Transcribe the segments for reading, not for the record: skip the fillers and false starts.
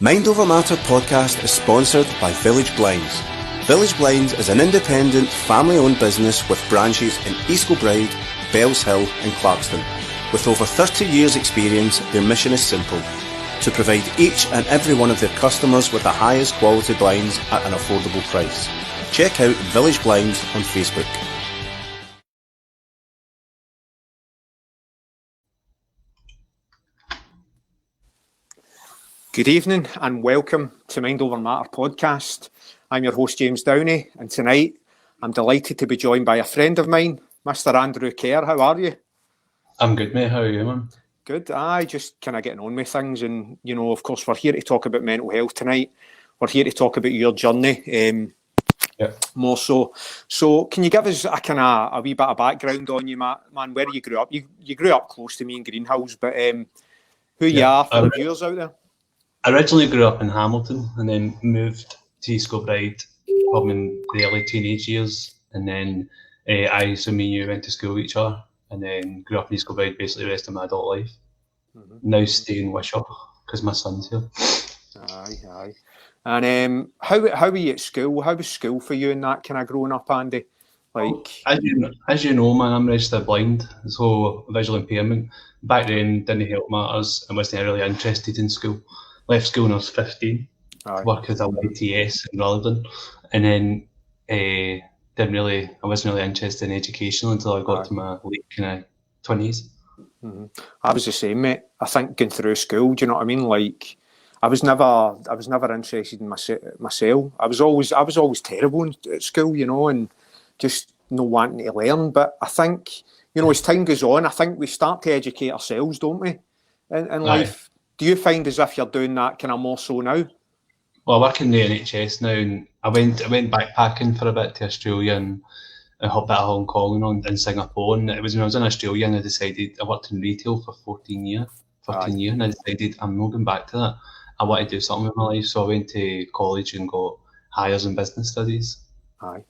Mind Over Matter podcast is sponsored by Village Blinds. Village Blinds is an independent, family-owned business with branches in East Kilbride, Bells Hill and Claxton. With over 30 years' experience, their mission is simple: to provide each and every one of their customers with the highest quality blinds at an affordable price. Check out Village Blinds on Facebook. Good evening and welcome to Mind Over Matter podcast. I'm your host James Downey, and tonight I'm delighted to be joined by a friend of mine, Mr. Andrew Kerr. How are you? I'm good, mate. How are you, man? Good. Just kind of getting on with things, and of course, we're here to talk about mental health tonight. We're here to talk about your journey, more so. So, can you give us a wee bit of background on you, man? Where you grew up? You grew up close to me in Greenhills, but who you are for the viewers out there? I originally grew up in Hamilton and then moved to East Kilbride probably in the early teenage years, and then me and you went to school with each other, and then grew up in East Kilbride basically the rest of my adult life. Mm-hmm. Now stay in Wishaw because my son's here. Aye. And how were you at school? How was school for you in that kind of growing up, Andy? As you know, man, I'm registered blind, so visual impairment. Back then, didn't help matters and wasn't really interested in school. Left school when I was 15, worked as a YTS in Rutherglen, and then I wasn't really interested in education until I got to my late kind of 20s. Mm-hmm. I was the same, mate. I think going through school, do you know what I mean? Like, I was never interested in myself. I was always terrible at school, and just not wanting to learn. But I think, as time goes on, I think we start to educate ourselves, don't we? In life. Do you find as if you're doing that kind of more so now? Well, I work in the NHS now, and I went backpacking for a bit to Australia and a bit of Hong Kong and Singapore. And it was when I was in Australia and I worked in retail for 14 years, and I decided I'm not going back to that. I want to do something with my life, so I went to college and got hires in business studies.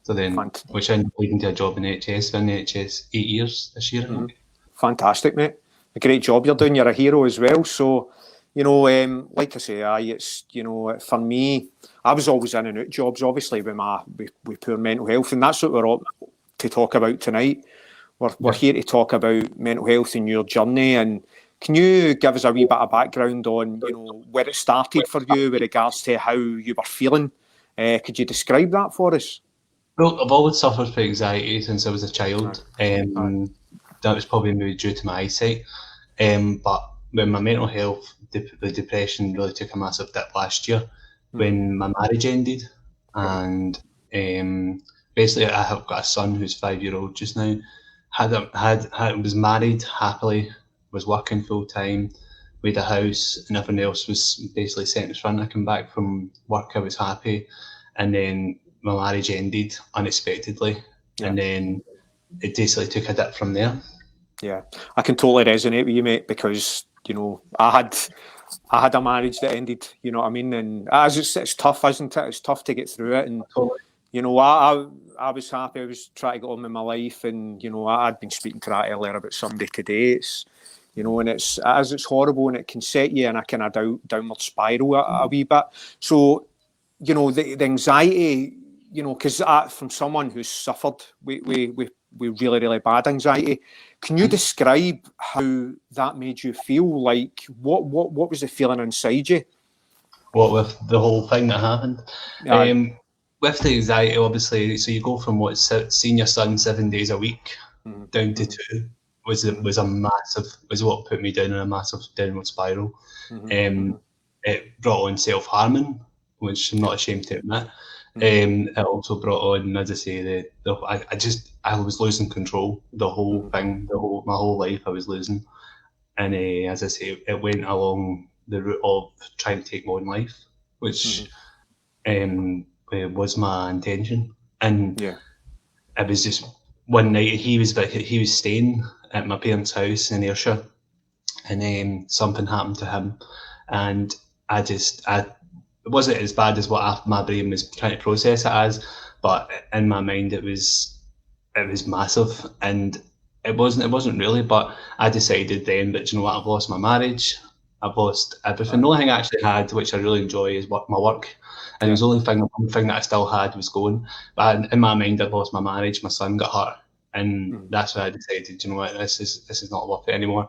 So then, which ended up leading to a job in NHS. Been in NHS 8 years this year. Mm-hmm. Fantastic, mate. A great job you're doing. You're a hero as well. So, like I say, it's, for me, I was always in and out jobs, obviously, with poor mental health, and that's what we're all to talk about tonight. We're here to talk about mental health and your journey, and can you give us a wee bit of background on, where it started for you with regards to how you were feeling? Could you describe that for us? Well, I've always suffered from anxiety since I was a child. That was probably maybe due to my eyesight, but when my mental health, the depression really took a massive dip last year when my marriage ended, and basically I have got a son who's 5-year-old just now. Was married happily, was working full time, with a house, and everything else was basically set in front. I came back from work, I was happy, and then my marriage ended unexpectedly, and then it basically took a dip from there. Yeah, I can totally resonate with you, mate, because I had a marriage that ended. You know what I mean? And it's tough, isn't it? It's tough to get through it. And I was happy. I was trying to get on with my life, and I'd been speaking to that earlier about somebody today. It's and it's horrible, and it can set you in a kind of downward spiral a wee bit. So the anxiety, because from someone who's suffered with really, really bad anxiety, can you describe how that made you feel? Like, what was the feeling inside you? What with the whole thing that happened? With the anxiety, obviously, so you go from seeing your son 7 days a week down to 2 was what put me down in a massive downward spiral. It brought on self-harming, which I'm not ashamed to admit. It also brought on, as I say, I was losing control. The whole thing, my whole life, I was losing. And as I say, it went along the route of trying to take my own life, which was my intention. And it was just one night he was staying at my parents' house in Ayrshire, and something happened to him, and it wasn't as bad as what my brain was trying to process it as, but in my mind it was massive, and it wasn't really. But I decided then that, I've lost my marriage, I've lost everything. The only thing I actually had, which I really enjoy, is my work. And it was the only one thing that I still had was going. But in my mind, I'd lost my marriage. My son got hurt, and that's why I decided, you know what, this is not worth it anymore.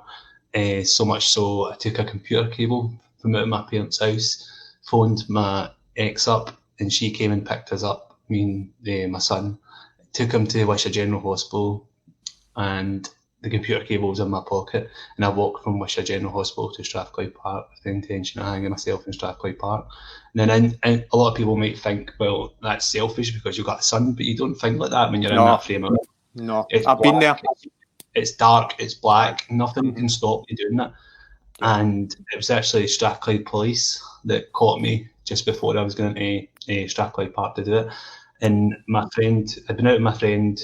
So much so, I took a computer cable from out of my parents' house, phoned my ex up, and she came and picked us up, me and my son, took him to Wishaw General Hospital, and the computer cable was in my pocket, and I walked from Wishaw General Hospital to Strathclyde Park with the intention of hanging myself in Strathclyde Park. And then and a lot of people might think, well, that's selfish because you've got a son, but you don't think like that when you're in that frame of mind. No, I've been there. It's dark, it's black, nothing can stop you doing that. And it was actually Strathclyde Police that caught me just before I was going to Strathclyde Park to do it. And my friend, I'd been out with my friend,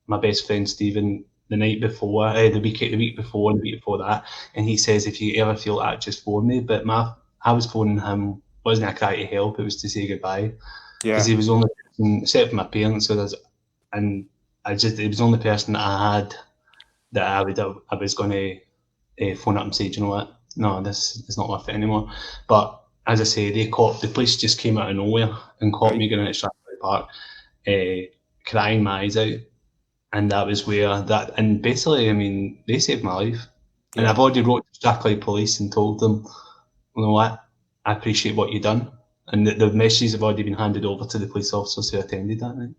my best friend Stephen, the night before, the week before that, and he says, if you ever feel that, just phone me. But I was phoning him, wasn't a cry to help, it was to say goodbye. Because he was the only person, except for my parents, he was the only person that I had that I was going to phone up and say, do you know what? No, this is not worth it anymore. But as I say, the police just came out of nowhere and caught me going to Strathclyde Park, crying my eyes out. And that was where that, and basically, I mean, they saved my life. And I've already wrote to Strathclyde Police and told them, you know what, I appreciate what you've done. And the messages have already been handed over to the police officers who attended that night.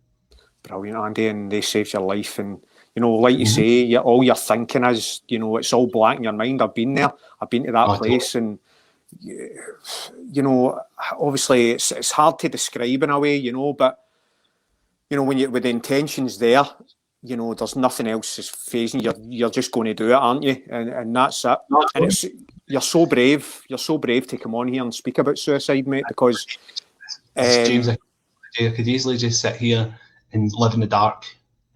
Brilliant, Andy, and they saved your life. And, you know, like you say, all you're thinking is, you know, it's all black in your mind. I've been there. I've been to that place. And, you know, obviously it's hard to describe in a way, you know, but, you know, with the intentions there, you know, there's nothing else is phasing you. You're just going to do it, aren't you? And that's it. And you're so brave. You're so brave to come on here and speak about suicide, mate, because... James, I could easily just sit here and live in the dark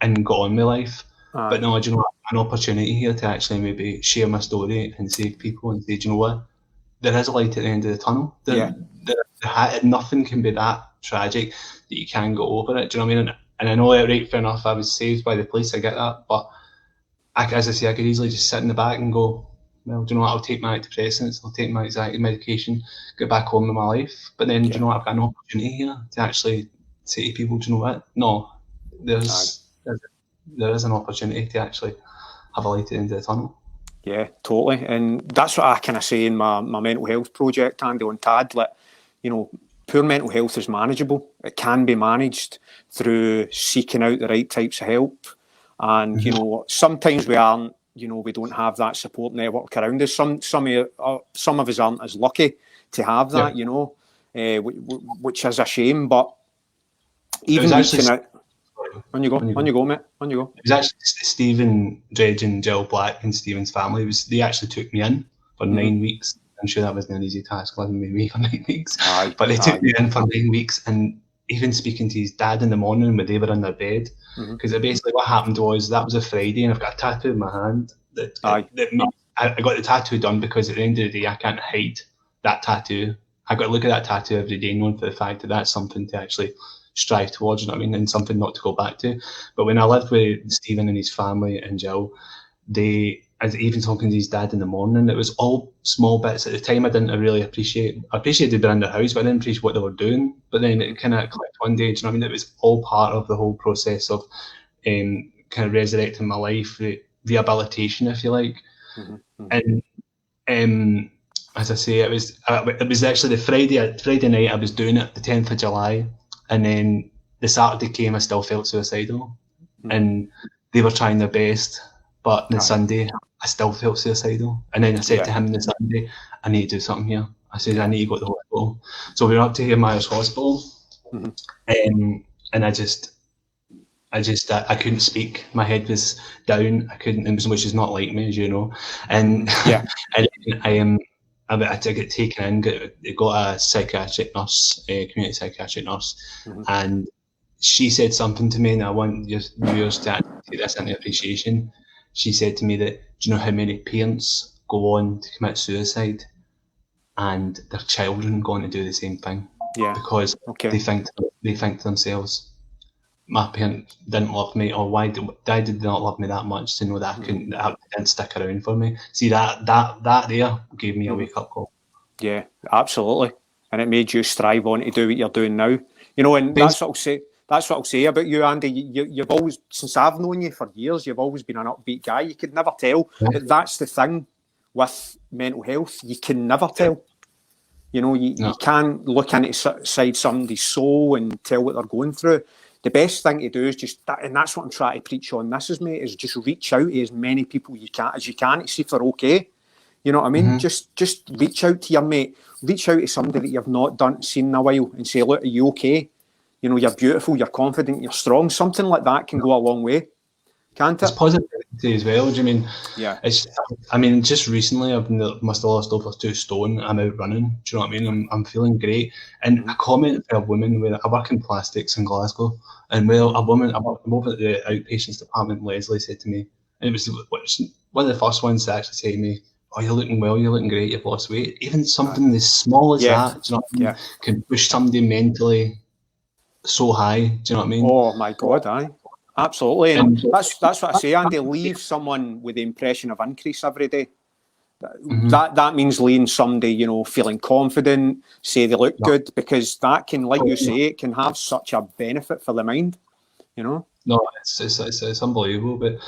and go on with life. But no, do you know what? An opportunity here to actually maybe share my story and save people and say, do you know what? There is a light at the end of the tunnel. Nothing can be that tragic that you can go over it. Do you know what I mean? And I know, right, fair enough, I was saved by the police, I get that, but as I say, I could easily just sit in the back and go, well, do you know what, I'll take my antidepressants, I'll take my anxiety medication, get back on with my life. But then, do you know what, I've got an opportunity here to actually say to people, do you know what, no, there is an opportunity to actually have a light at the end of the tunnel. Yeah, totally. And that's what I kind of say in my mental health project, Andy, on TAD, like, you know, poor mental health is manageable. It can be managed through seeking out the right types of help. And, you know, sometimes we aren't, you know, we don't have that support network around us. Some of us aren't as lucky to have that, you know, which is a shame. But even reaching out... On you go, mate. On you go. It was actually Stephen Dredge and Jill Black and Stephen's family. They actually took me in for 9 weeks. I'm sure that wasn't an easy task living with me for 9 weeks. But they took me in for 9 weeks, and even speaking to his dad in the morning when they were in their bed, because basically what happened was that was a Friday, and I've got a tattoo in my hand I got the tattoo done because at the end of the day I can't hide that tattoo. I got to look at that tattoo every day, knowing for the fact that that's something to actually strive towards, you know what I mean, and something not to go back to. But when I lived with Stephen and his family and Jill, as even talking to his dad in the morning, it was all small bits. At the time, I didn't really appreciate. I appreciated being in their house, but I didn't appreciate what they were doing. But then it kind of clicked one day. Do you know what I mean? It was all part of the whole process of kind of resurrecting my life, rehabilitation, if you like. And as I say, it was actually the Friday night I was doing it, the 10th of July, and then the Saturday came. I still felt suicidal, and they were trying their best. But the Sunday, I still felt suicidal. And then I said to him the Sunday, I need to do something here. I said, I need to go to the hospital. So we went up to Kerr Hospital, and I couldn't speak. My head was down. I couldn't, which is not like me, as you know. And and I had to get taken in, got a psychiatric nurse, a community psychiatric nurse, and she said something to me, and I want your viewers to take this into appreciation. She said to me that, do you know how many parents go on to commit suicide and their children go on to do the same thing? Yeah. Because they think to themselves, my parents didn't love me, or why did they not love me that much to know that I couldn't, that they didn't stick around for me. See, that there gave me a wake up call. Yeah, absolutely. And it made you strive on to do what you're doing now. You know, and that's what I'll say. That's what I'll say about you, Andy. You've always, since I've known you for years, you've always been an upbeat guy. You could never tell. But that's the thing with mental health. You can never tell. You know, you can't look inside somebody's soul and tell what they're going through. The best thing to do is just that, and that's what I'm trying to preach on this, mate, is just reach out to as many people as you can to see if they're okay. You know what I mean? Just reach out to your mate. Reach out to somebody that you've not seen in a while and say, look, are you okay? You know, you're beautiful, you're confident, you're strong. Something like that can go a long way, can't it? It's positivity as well. Do you mean? Yeah. Just recently must have lost over 2 stone. I'm out running. Do you know what I mean? I'm feeling great. And a comment for a woman, where I work in plastics in Glasgow, and a woman, I'm over at the outpatients department, Leslie said to me, and it was one of the first ones to actually say to me, oh, you're looking well, you're looking great, you've lost weight. Even something as small as that, do you know what I mean, can push somebody mentally so high. Do you know what I mean? Oh my God, aye. Absolutely. And that's what I say, Andy. Leave someone with the impression of increase every day. That means leaving somebody, you know, feeling confident, say they look good, because that can, like you say, it can have such a benefit for the mind, you know? No, it's unbelievable. But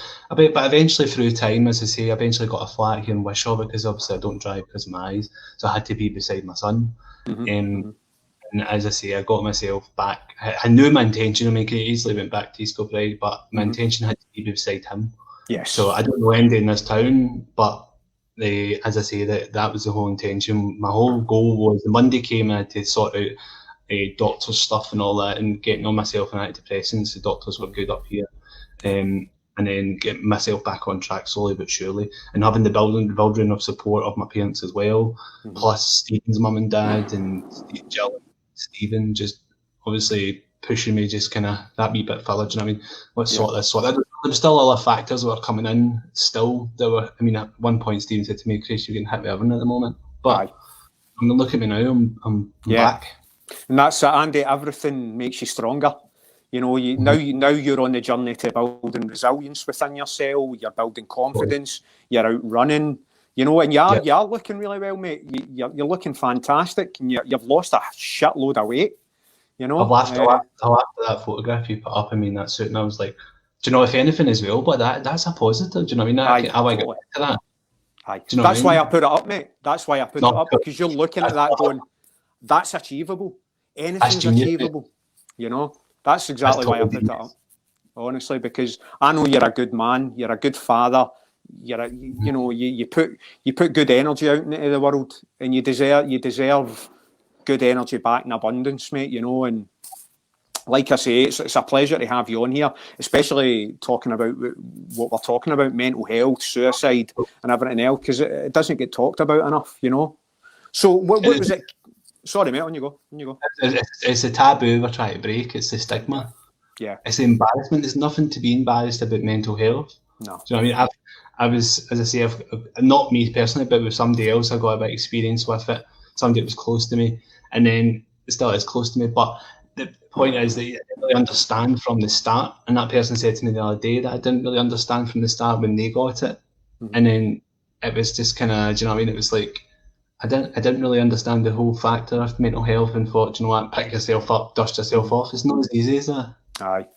eventually through time, as I say, I eventually got a flat here in Wishaw, because obviously I don't drive because of my eyes. So I had to be beside my son. And as I say, I got myself back. I knew my intention. I mean, I could easily went back to East Kilbride, but my intention had to be beside him. Yes. So I don't know anybody in this town, but as I say, that was the whole intention. My whole goal was, the Monday came, I had to sort out doctor's stuff and all that, and getting on myself on antidepressants. The doctors were good up here. And then get myself back on track slowly but surely, and having the building of support of my parents as well, plus Stephen's mum and dad and Jill and Stephen just obviously pushing me, just kind of that wee bit further. Do you know what I mean? Let's sort this. There were still other factors that were coming in. Still, there were. I mean, at one point, Stephen said to me, "Chris, you're getting hit with everything at the moment." But I mean, look at me now. I'm back. And that's it, Andy. Everything makes you stronger. You know, now you're on the journey to building resilience within yourself. You're building confidence. You're out running. You know, and you're looking really well, mate. You're looking fantastic, and you've lost a shitload of weight. You know, I laughed at that photograph you put up. I mean, that suit, and I was like, do you know, if anything as well, but that's a positive. Do you know what I mean? I like to that. Aye. Do you know that's why I put it up, mate. That's why I put it up, because you're looking at that going, that's achievable. Anything's achievable. You know, that's exactly why I put it up. Honestly, because I know you're a good man. You're a good father. You know, you put good energy out into the world, and you deserve good energy back in abundance, mate. You know, and like I say, it's a pleasure to have you on here, especially talking about what we're talking about, mental health, suicide, and everything else, because it doesn't get talked about enough. You know. So what was it? Sorry, mate. On you go. It's a taboo we're trying to break. It's the stigma. Yeah. It's the embarrassment. There's nothing to be embarrassed about mental health. No. Do you know what I mean? I was, as I say, not me personally, but with somebody else, I got a bit of experience with it. Somebody that was close to me, and then it still is close to me. But the point is that you didn't really understand from the start. And that person said to me the other day that I didn't really understand from the start when they got it. And then it was just kind of, do you know what I mean? It was like, I didn't really understand the whole factor of mental health, and thought, do you know what, pick yourself up, dust yourself off. It's not as easy as that. Aye.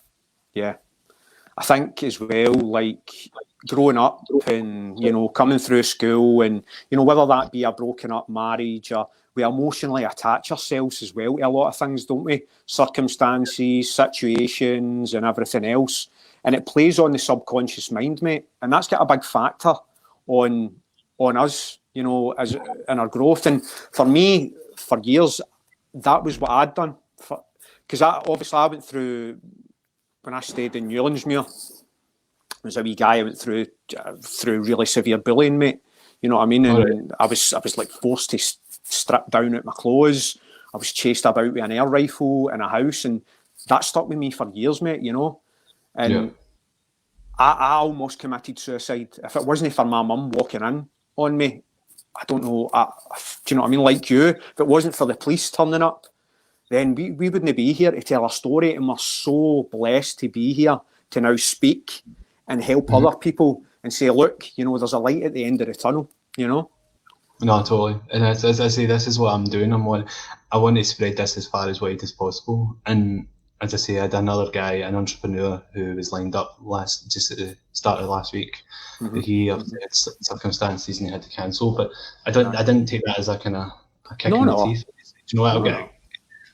Yeah. I think as well, like growing up and, you know, coming through school, and, you know, whether that be a broken up marriage, or we emotionally attach ourselves as well to a lot of things, don't we? Circumstances, situations, and everything else. And it plays on the subconscious mind, mate. And that's got a big factor on us, you know, as in our growth. And for me, for years, that was what I'd done. Because I went through, when I stayed in Newlandsmuir, I was a wee guy. I went through really severe bullying, mate. You know what I mean? And I was like forced to strip down out my clothes. I was chased about with an air rifle in a house, and that stuck with me for years, mate. You know, and I almost committed suicide. If it wasn't for my mum walking in on me, I don't know. Do you know what I mean? Like you, if it wasn't for the police turning up, then we wouldn't be here to tell a story. And we're so blessed to be here to now speak and help other people and say, look, you know, there's a light at the end of the tunnel, you know? No, totally. And as I say, this is what I'm doing. I want to spread this as far as wide as possible. And as I say, I had another guy, an entrepreneur, who was lined up just at the start of last week. He had circumstances and he had to cancel. But I didn't take that as a kind of a kick in the teeth. Do you know what?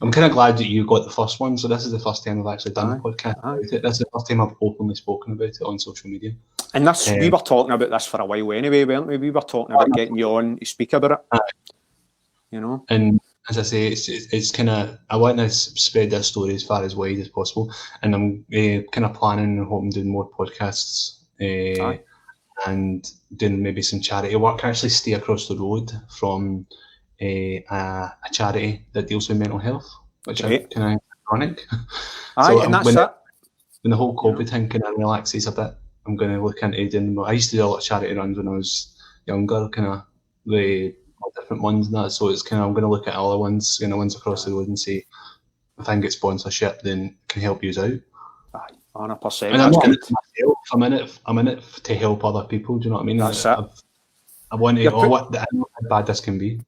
I'm kind of glad that you got the first one. So this is the first time I've actually done a podcast about it. This is the first time I've openly spoken about it on social media. And this, we were talking about this for a while anyway, weren't we? We were talking about getting you on to speak about it. You know? And as I say, it's kind of, I want to spread this story as far as wide as possible. And I'm kind of planning and hoping doing more podcasts and doing maybe some charity work. I actually stay across the road from a charity that deals with mental health, which is kind of ironic. And that's it. When the whole COVID thing kind of relaxes a bit, I'm going to look into doing more. I used to do a lot of charity runs when I was younger, kind of the different ones and that. So it's kind of, I'm going to look at other ones, ones across the road and say, if I can get sponsorship, then can help you out. 100%. And I'm not in it for myself. I'm in it to help other people. Do you know what I mean? That's it. I want to. I know how bad this can be.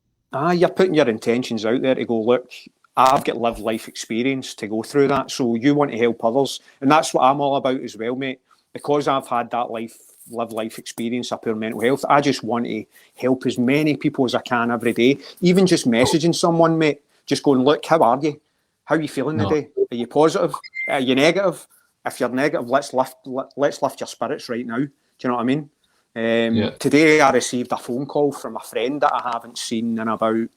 You're putting your intentions out there to go, look, I've got lived life experience to go through that, so you want to help others. And that's what I'm all about as well, mate. Because I've had that lived life experience of poor mental health, I just want to help as many people as I can every day. Even just messaging someone, mate, just going, look, how are you? How are you feeling today? Are you positive? Are you negative? If you're negative, let's lift your spirits right now. Do you know what I mean? Today I received a phone call from a friend that I haven't seen in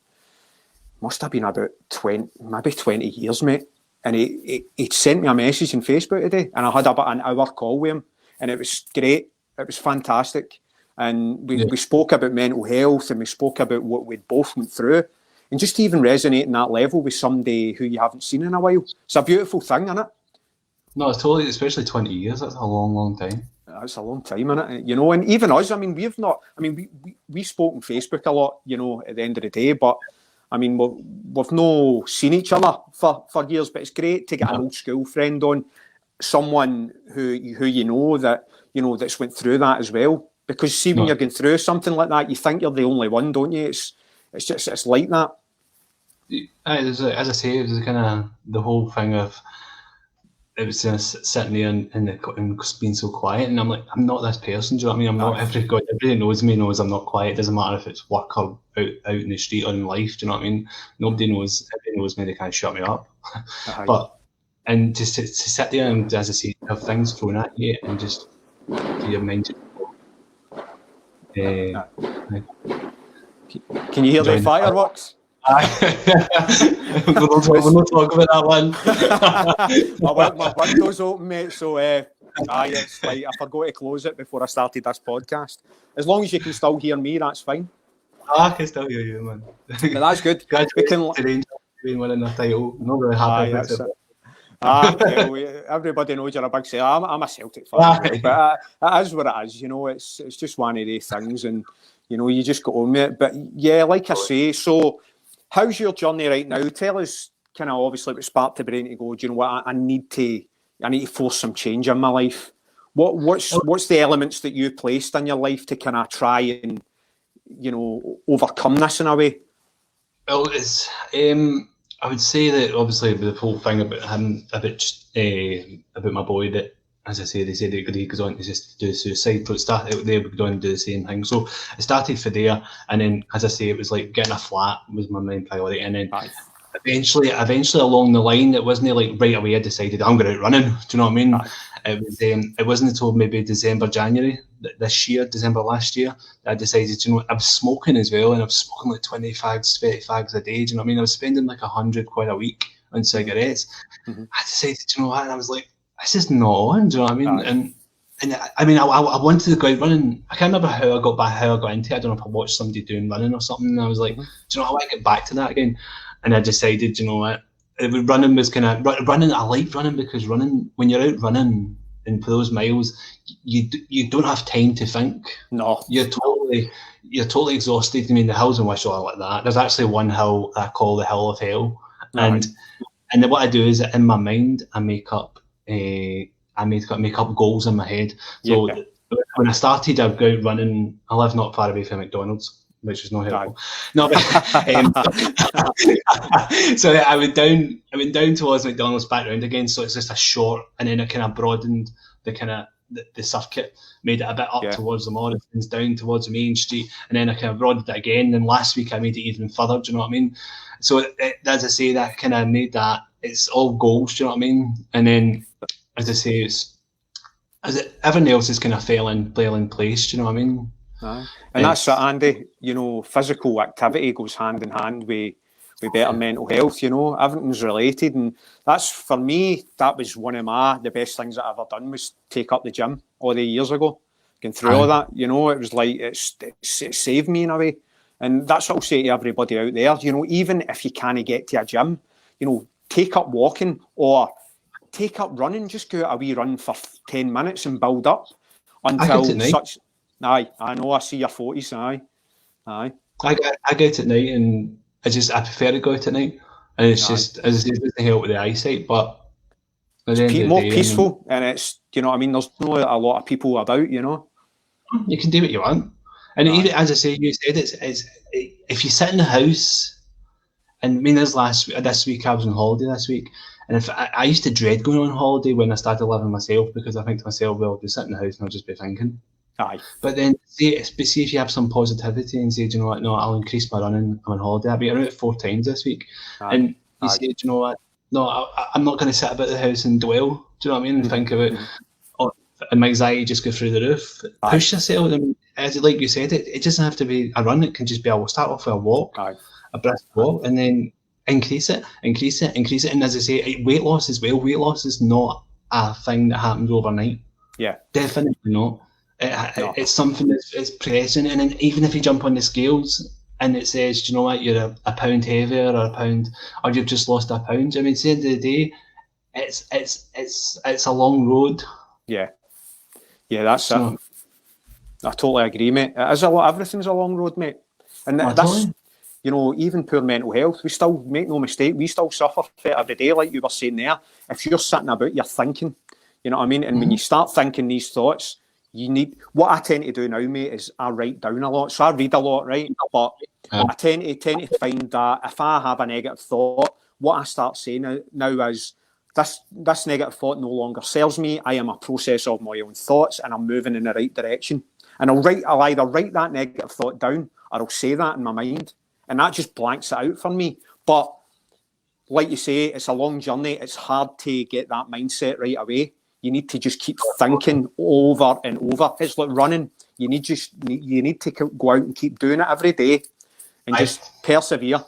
must have been about 20 years, mate. And he sent me a message on Facebook today, and I had about an hour call with him, and it was great. It was fantastic. And we spoke about mental health, and we spoke about what we'd both went through, and just even resonating that level with somebody who you haven't seen in a while. It's a beautiful thing, isn't it? No, it's totally, especially 20 years. That's a long, long time. It's a long time, isn't it? You know, and even us, I mean, we spoke on Facebook a lot, you know, at the end of the day, but I mean, we've no seen each other for years, but it's great to get an old school friend on, someone who you know that's went through that as well. Because see, when you're going through something like that, you think you're the only one, don't you? It's like that. As I say, it was kind of the whole thing of, it was just sitting there and being so quiet, and I'm like, I'm not this person. Do you know what I mean? I'm not everybody knows me, knows I'm not quiet. It doesn't matter if it's work or out in the street or in life. Do you know what I mean? Everybody knows me. They can't shut me up. And just to sit there and, as I say, have things thrown at you and just do your mind. Can you hear the fireworks? We're not talking about that one. my window's open, mate, so it's like I forgot to close it before I started this podcast. As long as you can still hear me, that's fine. I can still hear you, man. But that's good. We can winning the title. I'm not really happy about it. Everybody knows you're a big Celtic. I'm a Celtic fan, but it is what it is. You know, it's just one of these things, and you know, you just go on with it. But yeah, like I say, so. How's your journey right now? Tell us, kind of obviously, what sparked the brain to go, do you know what, I need to force some change in my life. What's the elements that you placed in your life to kind of try and, you know, overcome this in a way? Well, it's I would say that obviously the whole thing about him, about my boy, that, as I say, they said he goes on to just do suicide. So they would go on and do the same thing. So it started for there, and then, as I say, it was like getting a flat was my main priority, and then eventually along the line, it wasn't like right away I decided I'm going out running. Do you know what I mean? It wasn't until maybe January last year, that I decided, you know, I was smoking as well, and I was smoking like 30 fags a day. Do you know what I mean? I was spending like £100 a week on cigarettes. I decided, you know what, and I was like, this is not on, do you know what I mean? And I mean, I wanted to go out running. I can't remember how I got into it. I don't know if I watched somebody doing running or something, and I was like, do you know, I want to get back to that again. And I decided, you know what, running was kind of running. I like running because running, when you're out running and for those miles, you don't have time to think. No, you're totally exhausted. I mean, the hills in Wishaw are like that. There's actually one hill I call the Hill of Hell. And then what I do is in my mind I make up goals in my head. So when I started, I'd go out running. I live not far away from McDonald's, which is not helpful. No, but, so I went down towards McDonald's, back round again. So it's just a short, and then I kind of broadened the circuit, made it a bit up towards the Morrisons, down towards the main street, and then I kind of broadened it again. Then last week I made it even further. Do you know what I mean? So as I say, that kind of made that. It's all goals. Do you know what I mean? And then, as I say, everything else is kind of fell in place. Do you know what I mean? And that's it, Andy. You know, physical activity goes hand in hand with better mental health. You know, everything's related, and that's, for me, that was one of the best things that I've ever done, was take up the gym all the years ago. Going through all that, you know, it was like it saved me in a way, and that's what I'll say to everybody out there. You know, even if you can't get to a gym, you know, take up walking or take up running. Just go out a wee run for 10 minutes and build up until such. Aye, I know. I see your 40s. Aye. I go out at night, and I prefer to go out at night, and it's just, as I say, it doesn't help with the eyesight, but it's more peaceful, and it's, you know what I mean. There's not a lot of people about, you know. You can do what you want, and even, as I say, you said it's if you sit in the house, and I mean, this week I was on holiday this week. And if I used to dread going on holiday when I started living myself, because I think to myself, well, I'll just sit in the house and I'll just be thinking. Aye. But then see if you have some positivity and say, do you know what, no, I'll increase my running, I'm on holiday. I've been out 4 times this week. Aye. And you say, do you know what, no, I'm not going to sit about the house and dwell, do you know what I mean, and think about, and my anxiety just go through the roof. Aye. Push yourself, and as like you said, it doesn't have to be a run, it can just be, I will start off with a walk, a brisk walk, and then increase it. And as I say, weight loss as well. Weight loss is not a thing that happens overnight. Yeah. Definitely not. It's something that's present. And then even if you jump on the scales and it says, do you know what, you're a pound heavier or a pound, or you've just lost a pound. I mean, at the end of the day, it's a long road. Yeah. Yeah, that's it. I totally agree, mate. It is everything's a long road, mate. And that's, you know, even poor mental health, we still, make no mistake, we still suffer for it every day, like you were saying there. If you're sitting about, you're thinking, you know what I mean? And when you start thinking these thoughts, what I tend to do now, mate, is I write down a lot. So I read a lot, right? But I tend to find that if I have a negative thought, what I start saying now is, this negative thought no longer serves me. I am a process of my own thoughts, and I'm moving in the right direction. And I'll either write that negative thought down, or I'll say that in my mind. And that just blanks it out for me. But like you say, it's a long journey. It's hard to get that mindset right away. You need to just keep thinking over and over. It's like running. You need to go out and keep doing it every day, and just persevere.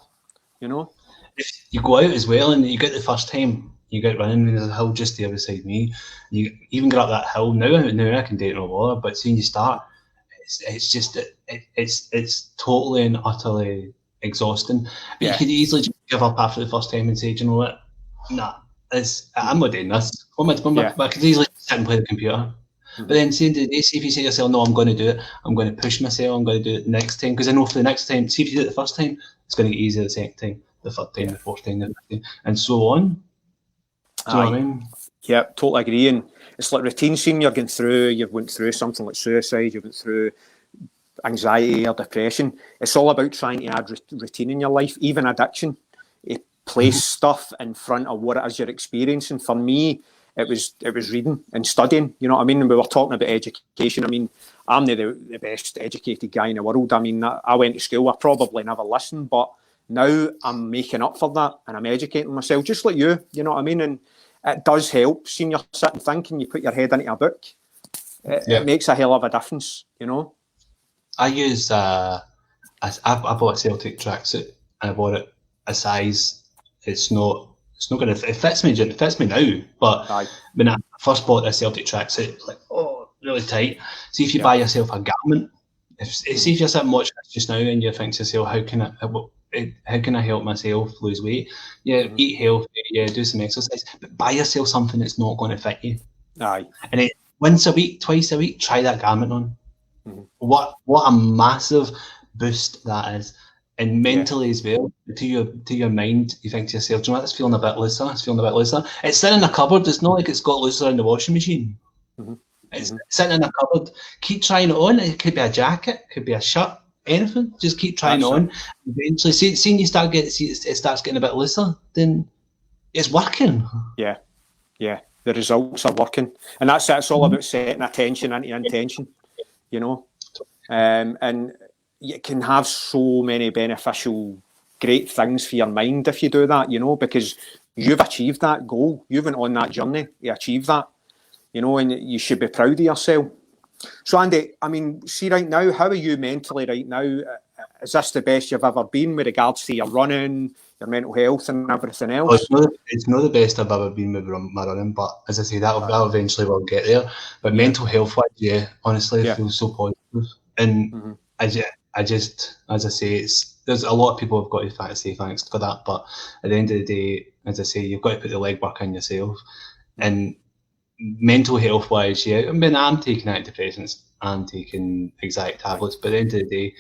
You know. If you go out as well, and you get the first time you get running, and there's a hill just the other side of me. You even get up that hill now. I can do it no bother. But seeing you start, it's totally and utterly exhausting. But you could easily just give up after the first time and say, do you know what? Nah, I'm not doing this. But I could easily sit and play the computer. But then see if you say to yourself, no, I'm going to do it. I'm going to push myself. I'm going to do it next time. Because I know for the next time, see if you do it the first time, it's going to get easier the second time, the third time, the fourth time, the fifth time, and so on. Do you know what I mean? Yeah, totally agree. And it's like routine. Seeing you're going through, you've went through something like suicide, you've went through anxiety or depression. It's all about trying to add routine in your life, even addiction. You place stuff in front of what it is you're experiencing. For me, it was reading and studying. You know what I mean? And we were talking about education. I mean, I'm the best educated guy in the world. I mean, I went to school. I probably never listened, but now I'm making up for that, and I'm educating myself, just like you. You know what I mean? And it does help. Seeing you're sitting thinking, you put your head into a book. It makes a hell of a difference. You know. I use I bought a Celtic tracksuit, and I bought it a size. It's not going to. It fits me. It fits me now. But when I first bought a Celtic tracksuit, like, really tight. See if you buy yourself a garment. See if you're sitting watching this just now and you think to yourself, how can I help myself lose weight? Yeah, eat healthy. Yeah, do some exercise. But buy yourself something that's not going to fit you. Aye. And then once a week, twice a week, try that garment on. What a massive boost that is. And mentally as well, to your mind, you think to yourself, do you know what, it's feeling a bit looser, It's sitting in a cupboard, it's not like it's got looser in the washing machine. It's sitting in a cupboard. Keep trying it on. It could be a jacket, it could be a shirt, anything. Just keep trying it on. Eventually, seeing you start it starts getting a bit looser, then it's working. Yeah. The results are working. And that's all about setting attention into intention, you know. And you can have so many beneficial, great things for your mind if you do that, you know, because you've achieved that goal. You've went on that journey to achieve that, you know, and you should be proud of yourself. So, Andy, I mean, see right now, how are you mentally right now? Is this the best you've ever been with regards to your running, your mental health and everything else? Well, it's not the best I've ever been with my running, but as I say, that eventually will get there. But mental health-wise, honestly, I feel so positive. And I just, as I say, there's a lot of people have got to say thanks for that. But at the end of the day, as I say, you've got to put the legwork in yourself. And mental health-wise, I mean, I'm taking antidepressants, I'm taking anxiety tablets, but at the end of the day,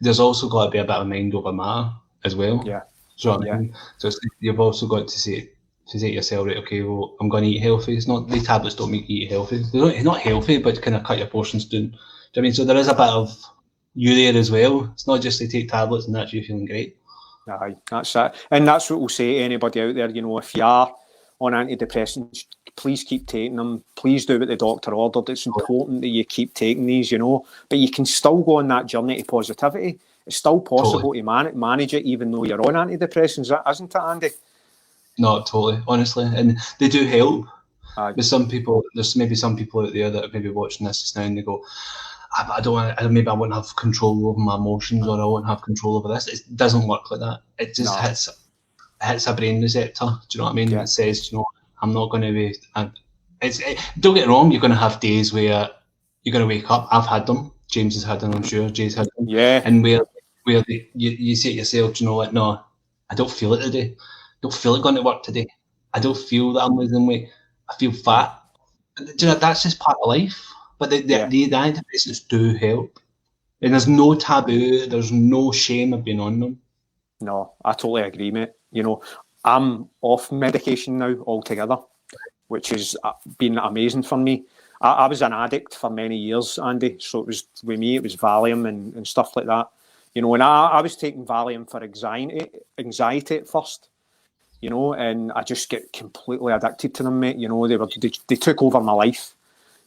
there's also got to be a bit of mind over matter as well. Yeah. Do you know what I mean? So you've also got to say to yourself, right, okay, well, I'm going to eat healthy. It's not, these tablets don't make you eat healthy. It's not healthy, but kind of cut your portions down. Do you know what I mean? So there is a bit of you there as well. It's not just to take tablets and that's you feeling great. Aye, that's it. And that's what we'll say to anybody out there, you know, if you are on antidepressants, please keep taking them. Please do what the doctor ordered. It's important that you keep taking these, you know, but you can still go on that journey to positivity. It's still possible to manage it even though you're on antidepressants, isn't it, Andy? No, totally, honestly. And they do help. But some people, there's maybe some people out there that are maybe watching this just now and they go, maybe I won't have control over my emotions or I won't have control over this. It doesn't work like that. It just hits a brain receptor. Do you know what I mean? It says, you know, I'm not going to be... don't get it wrong, you're going to have days where you're going to wake up. I've had them. James has had them, I'm sure. Jay's had them. Yeah. And where you say to yourself, you know what, no, I don't feel it today. I don't feel like going to work today. I don't feel that I'm losing weight. I feel fat. Do you know, that's just part of life. But the antidepressants do help. And there's no taboo, there's no shame of being on them. No, I totally agree, mate. You know, I'm off medication now altogether, which has been amazing for me. I was an addict for many years, Andy. So it was, with me, it was Valium and stuff like that. You know, and I was taking Valium for anxiety at first, you know, and I just get completely addicted to them, mate. You know, they took over my life,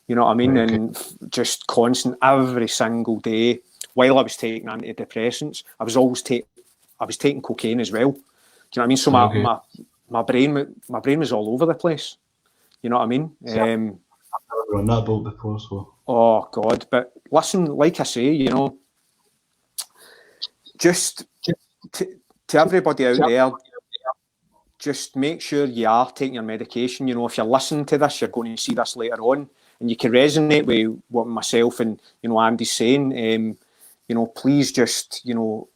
you know what I mean? Okay. And just constant, every single day, while I was taking antidepressants, I was taking cocaine as well. Do you know what I mean? So my brain was all over the place. You know what I mean? I've never run that boat before, so. Oh God! But listen, like I say, you know, just to everybody out there, just make sure you are taking your medication. You know, if you're listening to this, you're going to see this later on, and you can resonate with what myself and, you know, Andy's saying. You know, please just, you know,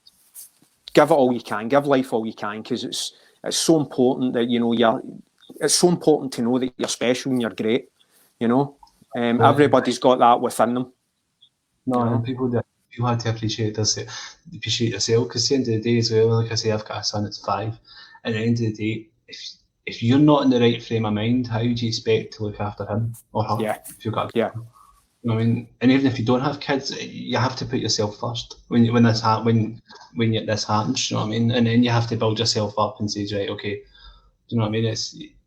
give it all you can, give life all you can, because it's so important that, you know, it's so important to know that you're special and you're great. You know, everybody's got that within them. No, you know? And people have to appreciate yourself, because at the end of the day as well, like I say, I've got a son that's 5. At the end of the day, if you're not in the right frame of mind, how do you expect to look after him or her? Yeah. If you've got yeah. You know what I mean? And even if you don't have kids, you have to put yourself first when this happens. You know what I mean? And then you have to build yourself up and say, right, okay, you know what I mean?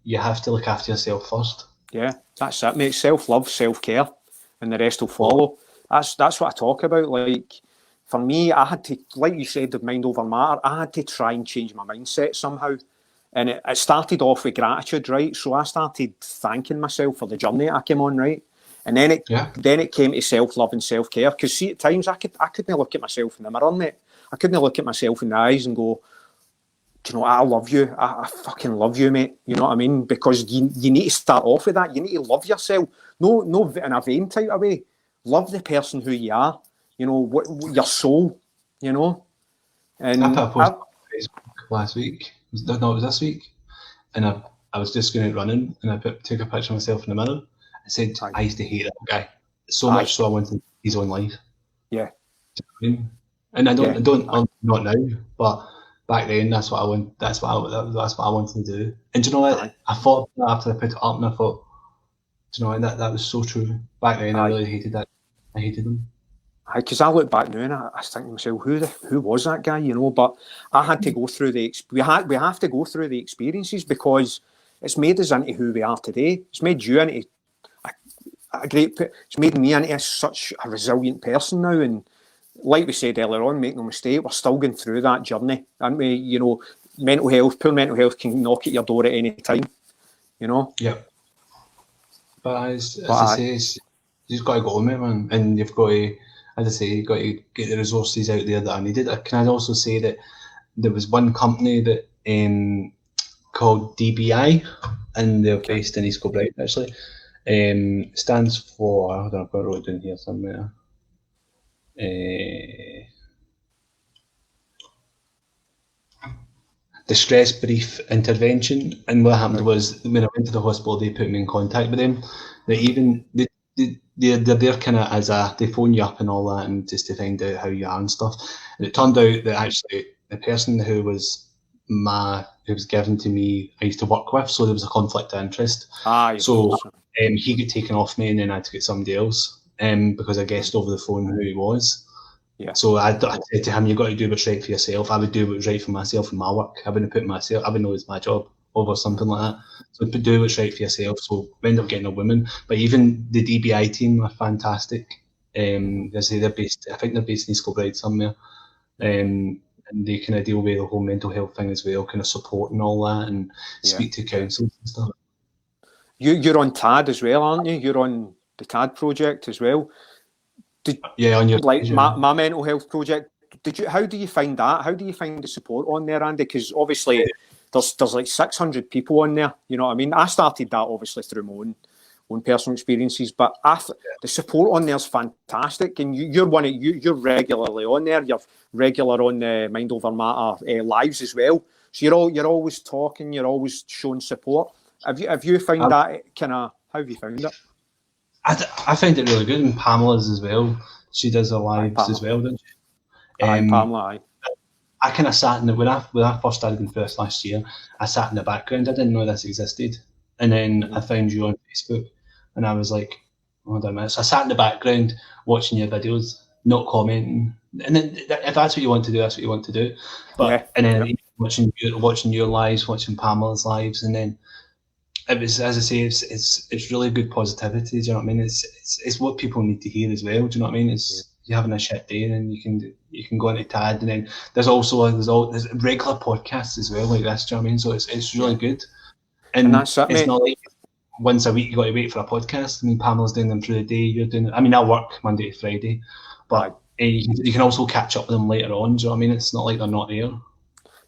You have to look after yourself first. Yeah, that's it, mate. Self-love, self-care, and the rest will follow. That's what I talk about. Like, for me, I had to, like you said, the mind over matter, I had to try and change my mindset somehow. And it started off with gratitude, right? So I started thanking myself for the journey I came on, right? And then it came to self-love and self-care. Because see, at times I couldn't look at myself in the mirror, mate. I couldn't look at myself in the eyes and go, do you know, I love you. I fucking love you, mate. You know what I mean? Because you need to start off with that. You need to love yourself. No, in a vain type of way. Love the person who you are. You know, your soul. You know. And I put a post on Facebook last week. No, it was this week. And I was just going out running, and I took a picture of myself in the mirror. I said, I used to hate that guy so much, so I wanted his own life. Yeah. Do you know what I mean? And I don't not now, but back then that's what I want. That's what I wanted to do. And do you know what? I thought after I put it up, and I thought, do you know what? That was so true. Back then, I really hated that. I hated them. Because I look back now and I think to myself, who was that guy? You know, but I had to go through we have to go through the experiences because it's made us into who we are today. It's made you into it's made me into such a resilient person now. And like we said earlier on, make no mistake, we're still going through that journey, aren't we? You know, poor mental health can knock at your door at any time. You know. Yeah. But as I say, you've got to go on it, man, and you've got to. As I say, you've got to get the resources out there that are needed. Can I also say that there was one company that called DBI, and they're based in East Kilbride, actually. Stands for, hold on, I've got it wrote down here somewhere. Distress Brief Intervention. And what happened was, when I went to the hospital, they put me in contact with them. They're there kind of they phone you up and all that, and just to find out how you are and stuff. And it turned out that actually the person who was given to me, I used to work with, so there was a conflict of interest. So he got taken off me, and then I had to get somebody else because I guessed over the phone who he was. Yeah. So I said to him, "You've got to do what's right for yourself." I would do what's right for myself and my work. I wouldn't put myself. I would know it's my job over something like that. So do what's right for yourself. So we ended up getting a woman. But even the DBI team are fantastic. They say they're based. I think they're based in East Kilbride somewhere. And they kind of deal with the whole mental health thing as well, kind of support and all that, and speak to councils and stuff. You're on TAD as well, aren't you? You're on the TAD project as well. On your like my mental health project. How do you find that? How do you find the support on there, Andy? Because obviously there's like 600 people on there. You know what I mean? I started that obviously through my own personal experiences, but the support on there is fantastic. And you're you're regularly on there. You're regular on the Mind Over Matter lives as well. So you're always talking. You're always showing support. Have you found that kind of? How have you found it? I find it really good, and Pamela's as well. She does her lives as well, doesn't she? Pamela, I kind of sat in when I first started in first last year. I sat in the background. I didn't know this existed, and then I found you on Facebook, and I was like, "Hold on a minute." So I sat in the background watching your videos, not commenting. And then if that's what you want to do, that's what you want to do. But and then watching your lives, watching Pamela's lives, and then. It was, as I say, it's really good positivity. Do you know what I mean? It's what people need to hear as well. Do you know what I mean? It's you're having a shit day, and then you can go into TAD, and then there's regular podcasts as well like this. Do you know what I mean? So it's really good, and that's it, it's not like once a week you got to wait for a podcast. I mean, Pamela's doing them through the day. You're doing. I mean, I work Monday to Friday, but you can also catch up with them later on. Do you know what I mean? It's not like they're not there.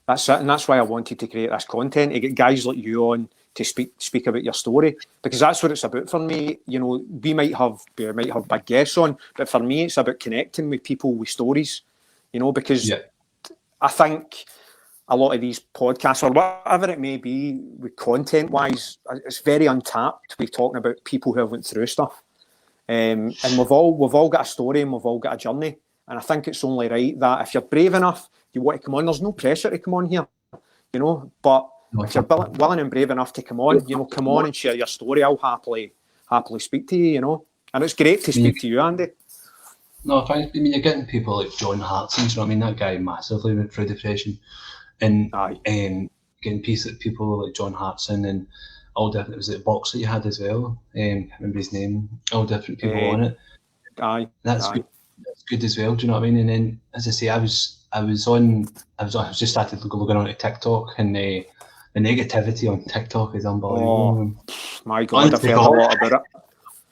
That's it, and that's why I wanted to create this content to get guys like you on to speak about your story, because that's what it's about for me. You know, we might have big guests on, but for me, it's about connecting with people with stories. You know, because I think a lot of these podcasts or whatever it may be, with content wise, it's very untapped. We're talking about people who have went through stuff, and we've all got a story and we've all got a journey. And I think it's only right that if you're brave enough, you want to come on. There's no pressure to come on here, you know, but. If you're willing and brave enough to come on, come on and share your story. I'll happily speak to you, you know. And it's great to speak to you, Andy. No, thanks. I mean, you're getting people like John Hartson, do you know what I mean? That guy massively went through depression. And getting people like John Hartson and all different, was it Box that you had as well? I can't remember his name. All different people on it. That's good. That's good as well, do you know what I mean? And then, as I say, I was just started looking on TikTok, and the negativity on TikTok is unbelievable. Oh, my God, I've heard a lot about it.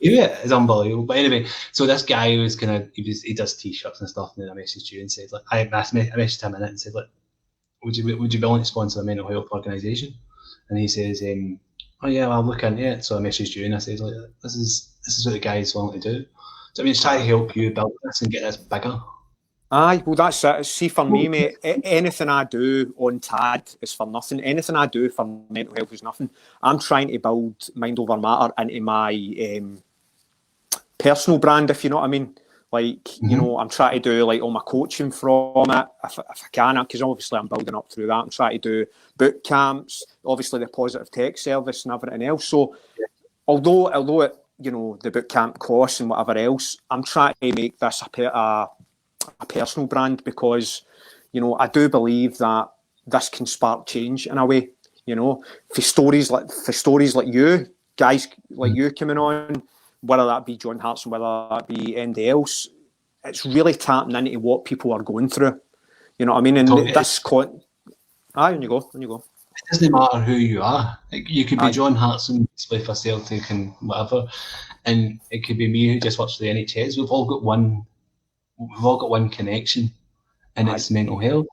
Yeah, it's unbelievable. But anyway, so this guy was he does t-shirts and stuff, and then I messaged you and said, like, I messaged him in it and said, like, would you be willing to sponsor a mental health organisation? And he says, oh yeah, I'll look into it. So I messaged you and I said, like, this is what the guy is willing to do. So I mean, it's trying to help you build this and get this bigger. Aye, well, that's it. See, for me, mate, anything I do on TAD is for nothing. Anything I do for mental health is nothing. I'm trying to build Mind Over Matter into my personal brand, if you know what I mean. Like, you know, I'm trying to do like all my coaching from it if I can, because obviously I'm building up through that. I'm trying to do boot camps, obviously the positive tech service and everything else. So although it, you know, the boot camp costs and whatever else, I'm trying to make this a personal brand, because, you know, I do believe that this can spark change in a way. You know, for stories like you guys, like you coming on, whether that be John Hartson, whether that be anybody else, it's really tapping into what people are going through. You know what I mean? And this on you go. It doesn't matter who you are. Like, you could be John Hartson, play for Celtic and whatever, and it could be me who just works for the NHS. We've all got one connection, and it's mental health.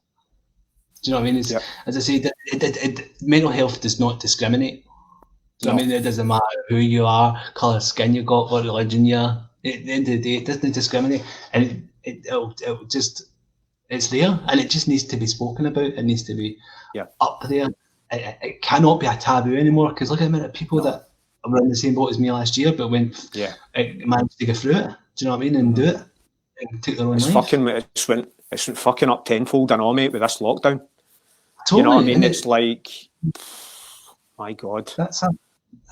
Do you know what I mean? It's, as I say, mental health does not discriminate. Do you know what I mean? It doesn't matter who you are, colour of skin you got, what religion you are. At the end of the day, it doesn't discriminate, and it'll just, it's there, and it just needs to be spoken about. It needs to be up there. It cannot be a taboo anymore, because look at the amount of people that were in the same boat as me last year, but managed to get through it. Do you know what I mean? And do it, and take their own life. It's went fucking up tenfold and all, mate, with this lockdown. Totally. You know what I mean? It's like, my God. That's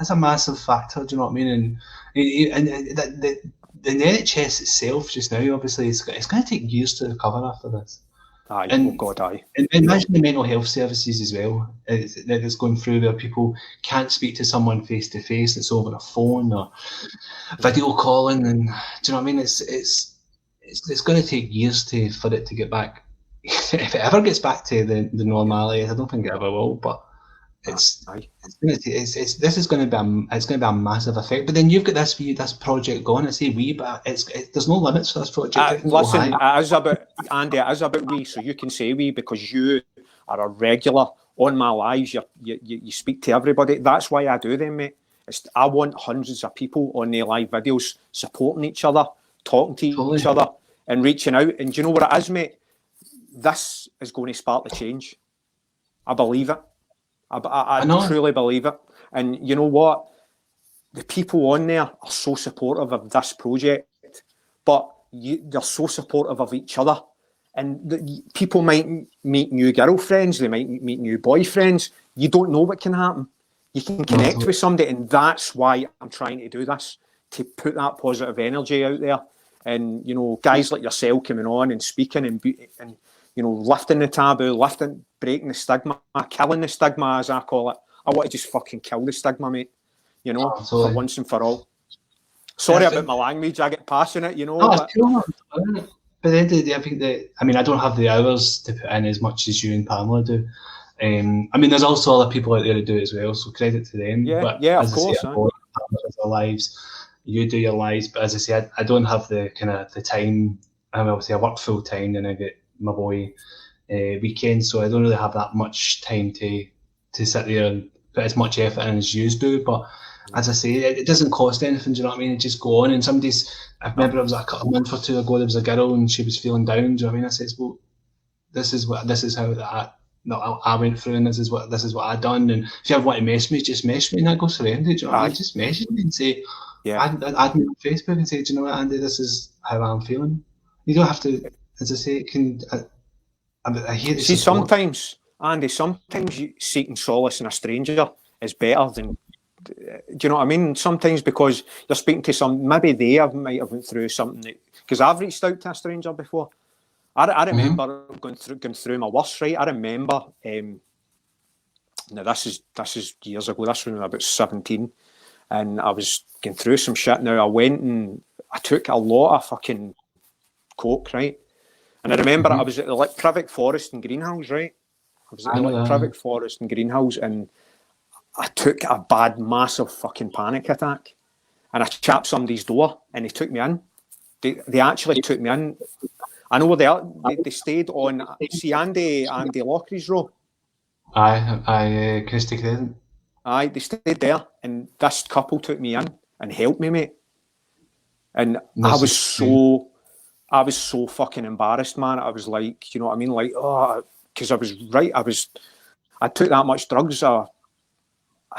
a massive factor. Do you know what I mean? And the NHS itself just now, obviously, it's going to take years to recover after this. Aye. And imagine the mental health services as well that is going through, where people can't speak to someone face to face. It's over a phone or video calling, and do you know what I mean? It's going to take years for it to get back. If it ever gets back to the normality, I don't think it ever will. But this is going to be a massive effect. But then you've got this project going. I say we, but there's no limits for this project. Listen, it is about we. So you can say we because you are a regular on my lives. You speak to everybody. That's why I do them, mate. I want hundreds of people on their live videos supporting each other, talking to each other, and reaching out. And do you know what it is, mate? This is going to spark the change. I believe it. I truly believe it. And you know what? The people on there are so supportive of this project, but they're so supportive of each other. And people might meet new girlfriends, they might meet new boyfriends. You don't know what can happen. You can connect with somebody, and that's why I'm trying to do this, to put that positive energy out there. And, you know, guys like yourself coming on and speaking and you know, lifting the taboo, breaking the stigma, killing the stigma, as I call it. I want to just fucking kill the stigma, mate. You know, for once and for all. Sorry about my language. I get passionate, you know. Cool. But at the end of the day, I think I don't have the hours to put in as much as you and Pamela do. I mean, there's also other people out there who do it as well, so credit to them. Of course. Their lives, you do your lives, but as I say, I don't have the time. I mean, obviously, I work full time, and I get my boy weekends, so I don't really have that much time to sit there and put as much effort in as you do. But as I say, it doesn't cost anything. Do you know what I mean? It just go on. And I remember it was like a month or two ago, there was a girl and she was feeling down. Do you know what I mean? I said, well, this is how I went through, and this is what I done. And if you ever want to mess me, just mess me, and that goes for Andy. Do you know what I mean? Just message me and say, add me on Facebook and say, do you know what, Andy, this is how I'm feeling. You don't have to, as I say, I hear this. See, sometimes, Andy, you seeking solace in a stranger is better than, do you know what I mean? Sometimes because you're speaking to maybe they might have went through something, because I've reached out to a stranger before. I remember going through my worst, right? I remember, now this is years ago, this was when I was about 17, and I was going through some shit. Now I went and I took a lot of fucking coke, right? And I remember I was at the Privic Forest in Greenhills, right? I was at the Privic Forest in Greenhills, and I took a bad, massive fucking panic attack, and I chapped somebody's door, and they took me in. They actually took me in. I know they stayed on. See Andy Lockry's row. Aye, Christy Crescent. Aye, they stayed there, and this couple took me in and helped me, mate. And I was so fucking embarrassed, man. I was like, you know what I mean, like, because I took that much drugs. I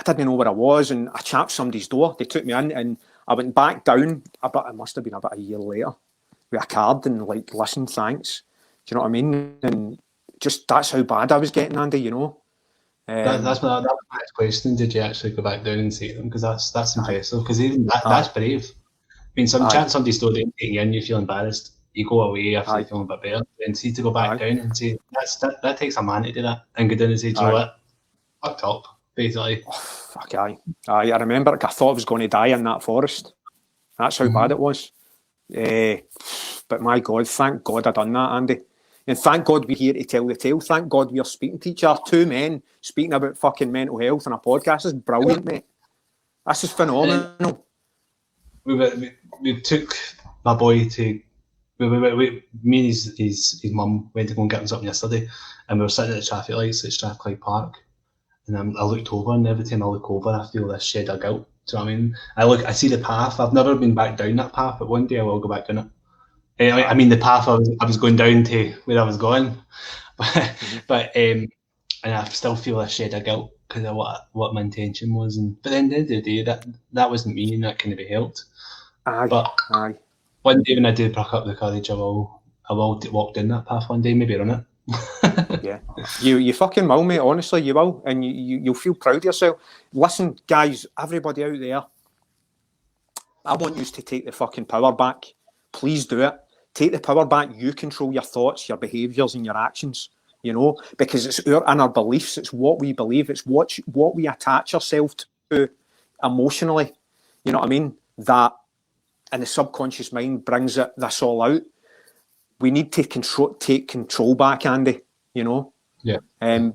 didn't know where I was, and I chapped somebody's door. They took me in, and I went back down. It must have been about a year later. with a card and like, listen, thanks. Do you know what I mean? And just that's how bad I was getting, Andy. You know. That's my next question. Did you actually go back down and see them? Because that's impressive. Because even that's brave. I mean, somebody's still doing it and you feel embarrassed. You go away after you feeling a bit better, and see to go back down and say that takes a man to do that and go down and say, do you know what, fucked up, basically. Oh, fuck I remember. I thought I was going to die in that forest. That's how bad it was. But my God, thank God I done that, Andy. And thank God we're here to tell the tale. Thank God we're speaking to each other. Two men speaking about fucking mental health on a podcast is brilliant, mate. This is phenomenal. We took my boy to. Me and his mum went to go and get him something yesterday, and we were sitting at the traffic lights at Strathclyde Park, and I looked over, and every time I look over, I feel this shed of guilt. Do you know what I mean? I see the path. I've never been back down that path, but one day I will go back down it. I mean, the path I was going down to where I was going, but and I still feel a shed of guilt because of what my intention was. But at the end of the day, that wasn't me, and that couldn't be helped. Aye. One day when I do pick up the courage, I will walk down that path one day, maybe run it. Yeah, you fucking will, mate. Honestly, you will, and you'll feel proud of yourself. Listen, guys, everybody out there, I want you to take the fucking power back. Please do it. Take the power back. You control your thoughts, your behaviours, and your actions. You know, because it's our inner beliefs. It's what we believe. It's what we attach ourselves to emotionally. You know what I mean? That. And the subconscious mind brings this all out. We need to take control back, Andy. You know,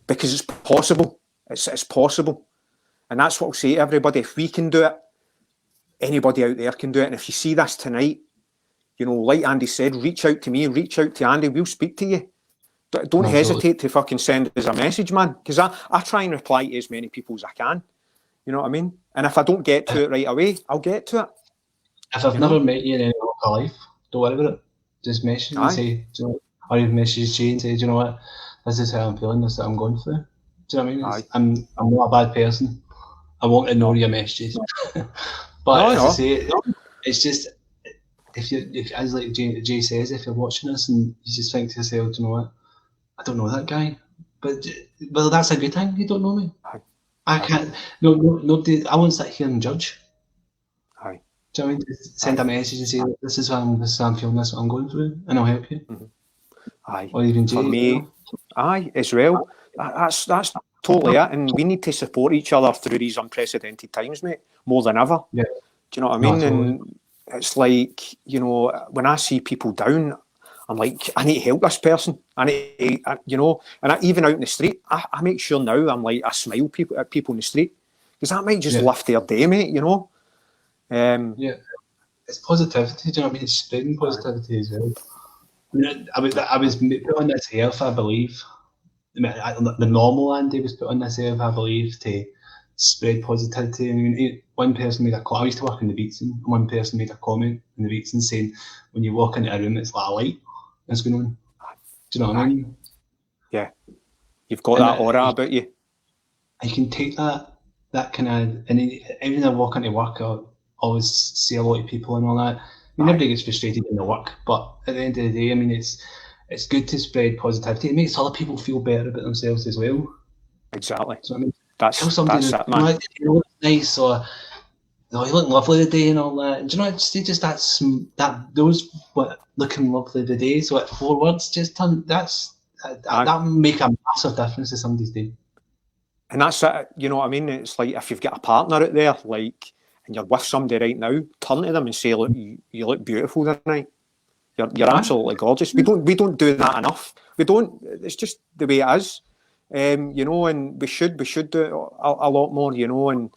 because it's possible. It's possible, and that's what I'll say to everybody. If we can do it, anybody out there can do it. And if you see this tonight, you know, like Andy said, reach out to me, reach out to Andy. We'll speak to you. Don't hesitate to fucking send us a message, man. Because I try and reply to as many people as I can. You know what I mean? And if I don't get to it right away, I'll get to it. If I've never met you in any walk of life, don't worry about it. Just message me and say, do you know, or even message you and say, do you know what, this is how I'm feeling, this is what I'm going through. Do you know what I mean? I'm not a bad person. I won't ignore your messages. But as I say, it's just, if as like Jay says, if you're watching this and you just think to yourself, do you know what, I don't know that guy. But well, that's a good thing. You don't know me. I can't. Nobody. I won't sit here and judge. Do you know what I mean? Just send a message and say, this is what I'm feeling, this is what I'm going through, and I'll help you. Aye. Or even Jay. For me, aye, as well. That's totally it. And we need to support each other through these unprecedented times, mate, more than ever. Yeah. Do you know what I mean? Totally. And it's like, you know, when I see people down, I'm like, I need to help this person. You know, and even out in the street, I make sure now I'm like, I smile at people in the street because that might just lift their day, mate, you know? It's positivity. Do you know what I mean? It's spreading positivity as well. I was put on this earth, I believe. The normal Andy was put on this earth, I believe, to spread positivity. I mean, one person made a comment. I used to work in the Beatson, and one person made a comment in the Beatson saying, when you walk into a room, it's like a light that's going on. Do you know what I mean? Yeah. You've got that aura about you. I can take that kind of, and even when I walk into work, I always see a lot of people and all that. I mean, everybody gets frustrated in their work, but at the end of the day, I mean, it's good to spread positivity. It makes other people feel better about themselves as well. Exactly. So I mean, that's it, man. You look nice, or you look lovely today and all that. Do you know, that those looking lovely today. So at 4 words, that make a massive difference to somebody's day. And that's it. You know what I mean? It's like if you've got a partner out there, like, and you're with somebody right now, turn to them and say, "Look, you look beautiful tonight. You're absolutely gorgeous." We don't do that enough. We don't. It's just the way it is. You know, and we should do it a lot more. You know, and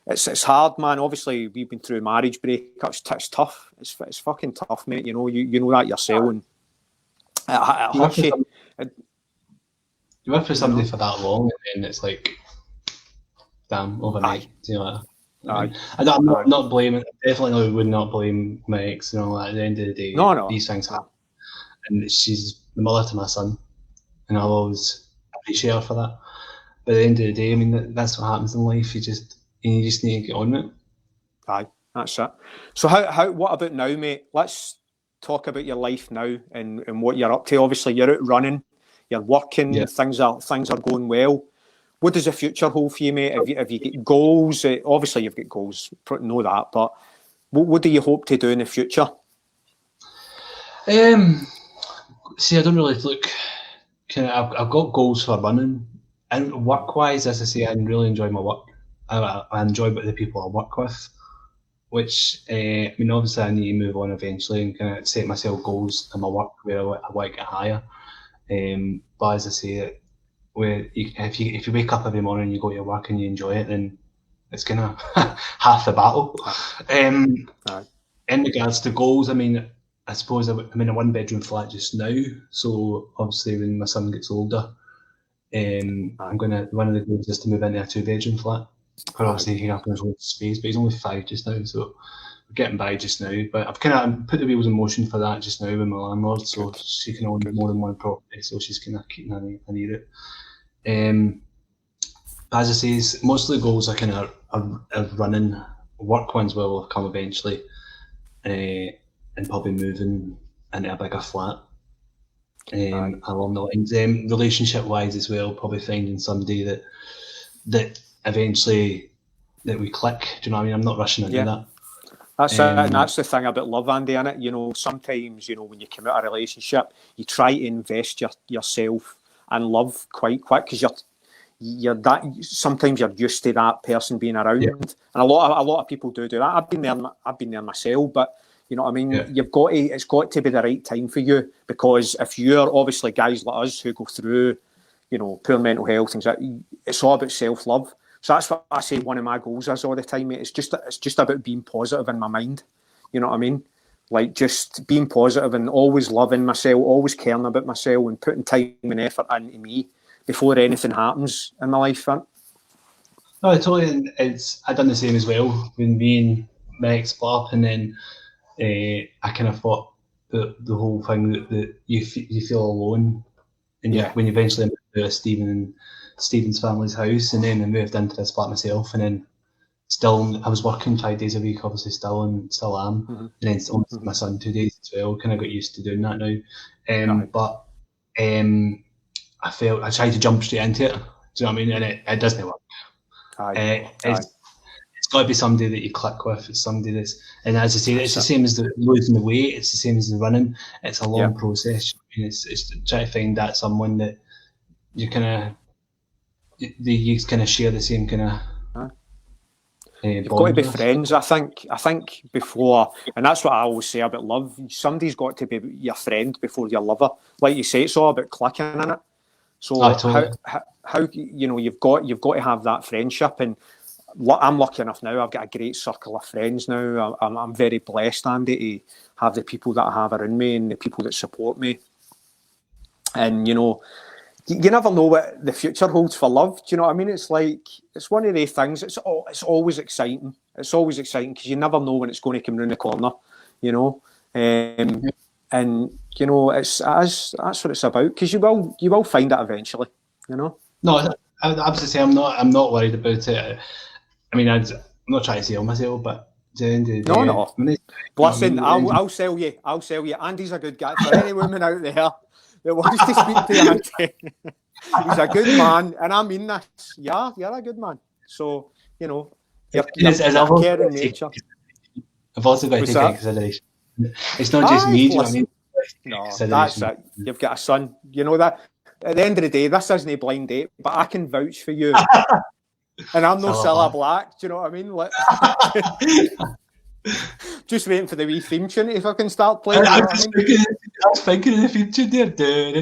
it's hard, man. Obviously, we've been through marriage breakups. It's tough. It's fucking tough, mate. You know, you know that yourself, and it hurts you. You work for somebody for that long, and then it's like, damn, overnight. Do you know what I mean? I'm not blaming. Definitely would not blame my ex. You know, at the end of the day, these things happen, and she's the mother to my son, and I'll always appreciate her for that. But at the end of the day, I mean, that's what happens in life. You just need to get on with it. Aye, that's it. So how what about now, mate? Let's talk about your life now and what you're up to. Obviously, you're out running, you're working, things are going well. What does the future hold for you, mate? Have you got goals? Obviously, you've got goals, know that. But what do you hope to do in the future? See, I don't really look. I've got goals for running, and work-wise, as I say, I really enjoy my work. I enjoy the people I work with, which I mean, obviously, I need to move on eventually and kind of set myself goals in my work where I want to get higher. But as I say, if you wake up every morning and you go to your work and you enjoy it, then it's kind of half the battle. In regards to goals, I mean, I suppose I'm in a one-bedroom flat just now, so obviously when my son gets older, one of the goals is to move into a two-bedroom flat. But obviously he has no space, but he's only 5 just now, so we're getting by just now. But I've kind of put the wheels in motion for that just now with my landlord, so she can own more than one property, so she's kind of keeping an ear out. As I say, most of the goals are kind of running. Work ones will come eventually, and probably moving into a bigger flat. Along the lines, relationship-wise as well, probably finding somebody that eventually that we click. Do you know what I mean? I'm not rushing into that. That's it, and that's the thing about love, Andy, innit? You know, sometimes, you know, when you come out of a relationship, you try to invest yourself in love quite quick because you're that. Sometimes you're used to that person being around, and a lot of people do that. I've been there myself, but you know what I mean. It's got to be the right time for you, because if you're obviously guys like us who go through, you know, poor mental health, things like that, it's all about self-love. So that's what I say one of my goals is all the time, mate. It's just about being positive in my mind. You know what I mean? Like just being positive and always loving myself, always caring about myself and putting time and effort into me before anything happens in my life. Right? No, totally. I've done the same as well when me and my ex split up, and then I kind of thought the whole thing that you feel alone, and when you eventually moved to Stephen's family's house, and then I moved into this flat myself, and then still I was working 5 days a week, obviously still am, and then still my son 2 days as well. Kind of got used to doing that now, but I tried to jump straight into it. Do you know what I mean? And it doesn't work. It's got to be somebody that you click with. It's somebody that's, and as I say, it's the same as the losing the weight. It's the same as the running. It's a long process. I mean, it's trying to find that someone that you kind of share the same kind of. You've got to be friends. I think before, and that's what I always say about love. Somebody's got to be your friend before your lover. Like you say, it's all about clicking in it. So how you know you've got to have that friendship, and I'm lucky enough now. I've got a great circle of friends now. I'm very blessed, Andy, to have the people that I have around me and the people that support me. And you know, you never know what the future holds for love. Do you know what I mean? It's like it's one of these things. It's always exciting. It's always exciting because you never know when it's going to come round the corner. You know, and you know that's what it's about. Because you will find it eventually. You know. No, I would absolutely say I'm not worried about it. I mean, I'm not trying to sell myself, but no. Listen, I'll sell you. I'll sell you. Andy's a good guy. For any women out there that wants to speak to Andy, he's a good man, and I mean this. Yeah, you're a good man. So you know, you're caring nature. I've also got to take into consideration. It's not just me. Do you know what I mean? No, that's it. You've got a son. You know that. At the end of the day, this isn't a blind date, but I can vouch for you. And I'm no Cilla Black, do you know what I mean? Like, just waiting for the wee theme tune if I can start playing. I was thinking of the theme tune there.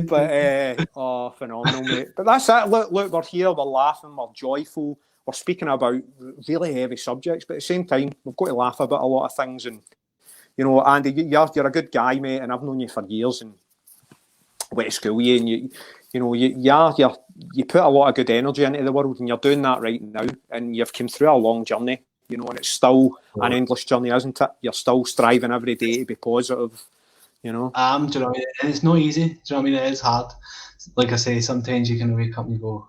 But phenomenal, mate. But that's it. Look, we're here, we're laughing, we're joyful, we're speaking about really heavy subjects, but at the same time, we've got to laugh about a lot of things. And you know, Andy, you're a good guy, mate, and I've known you for years and went to school with you, and you put a lot of good energy into the world, and you're doing that right now, and you've come through a long journey, you know, and it's still an endless journey, isn't it? You're still striving every day to be positive, you know. Do you know what I mean? And it's not easy. Do you know what I mean? It is hard. Like I say, sometimes you can wake up and you go,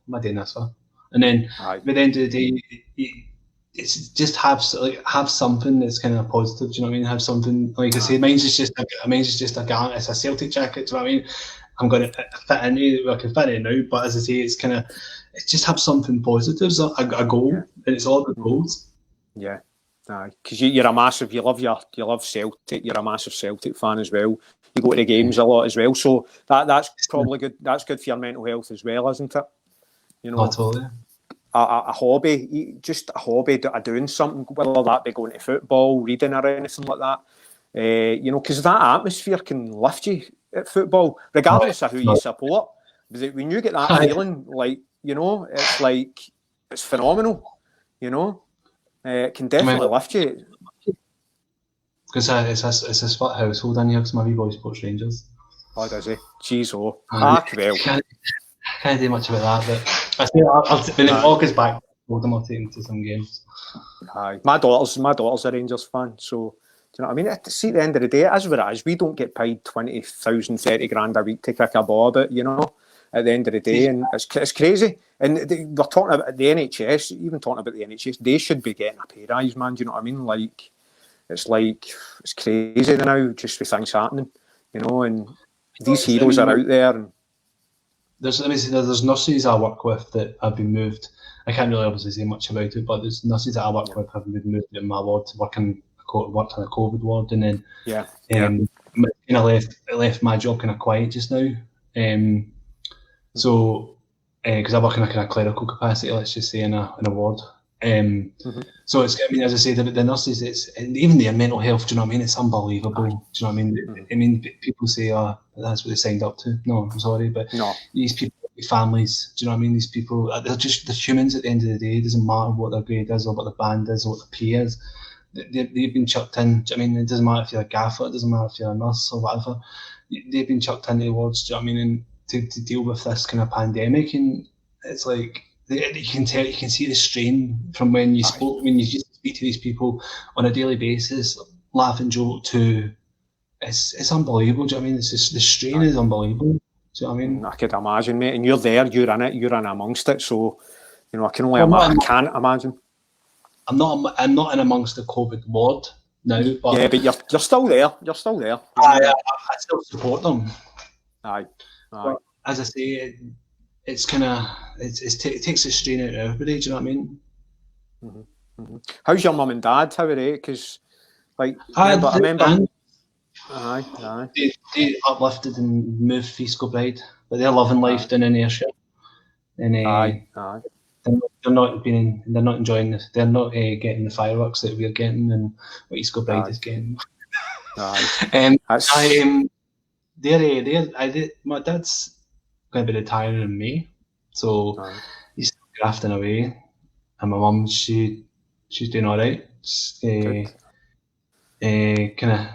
"What am I doing this for?" And then at the end of the day, it's just have something that's kind of positive. Do you know what I mean? Have something, like I say, mine's is just a garment. It's a Celtic jacket. Do you know what I mean? I'm going to fit in it. I can fit it now, but as I say, it's just have something positive, so a goal, and it's all about goals. Yeah, because you're a massive. You love Celtic. You're a massive Celtic fan as well. You go to the games a lot as well, so that's probably good. That's good for your mental health as well, isn't it? You know, totally. A hobby, just a hobby, doing something, whether that be going to football, reading, or anything like that. You know, because that atmosphere can lift you at football, regardless of who you support. Because when you get that feeling, like, you know, it's phenomenal. You know, it can definitely lift you. Because it's a split household in here, because my wee boy supports Rangers. Oh, does he? Jeez, oh. Well. Can't do much about that, but when August back, I'll take him to some games. My daughter's a Rangers fan, so do you know what I mean? See, at the end of the day, it is what it is. We don't get paid 20,000, 30 grand a week to kick a ball about, you know, at the end of the day, and it's crazy. And we're talking about the NHS, even talking about the NHS, they should be getting a pay rise, man. Do you know what I mean? It's crazy now, just with things happening, you know, and these heroes are out there. And there's nurses I work with that have been moved. I can't really obviously say much about it, but there's nurses that I work with have been moved in my ward to worked in a COVID ward, and then kind of left my job kind of quiet just now. So because I work in a kind of clerical capacity, let's just say, in a ward. So it's, I mean, as I said about the nurses, and even their mental health. Do you know what I mean? It's unbelievable. Do you know what I mean? I mean, people say, "Oh, that's what they signed up to." No, I'm sorry, but these people, families. Do you know what I mean? These people, they're humans at the end of the day. It doesn't matter what their grade is, or what the band is, or what the pay is. They've been chucked in. Do you know what I mean? It doesn't matter if you're a gaffer. It doesn't matter if you're a nurse or whatever. They've been chucked into the wards. Do you know what I mean? And to deal with this kind of pandemic, and it's like. You can see the strain from when you just speak to these people on a daily basis, laugh and joke to, it's unbelievable. Do you know what I mean? It's just, the strain is unbelievable. Do you know what I mean? I could imagine, mate. And you're there, you're in it, you're in amongst it. So, you know, I can't imagine. I'm not in amongst the COVID ward now. But yeah, but you're still there. You're still there. I still support them. Aye. But as I say. It's kind of it takes the strain out of everybody. Do you know what I mean? Mm-hmm. How's your mum and dad? How are they? Because I remember. They uplifted and moved for East Kilbride, but they're loving life down in Ayrshire. And they're not enjoying this. They're not getting the fireworks that we're getting and what East Kilbride is getting. My dad's going to be retiring in May, so he's still grafting away, and my mum, she's doing all right. Kind of,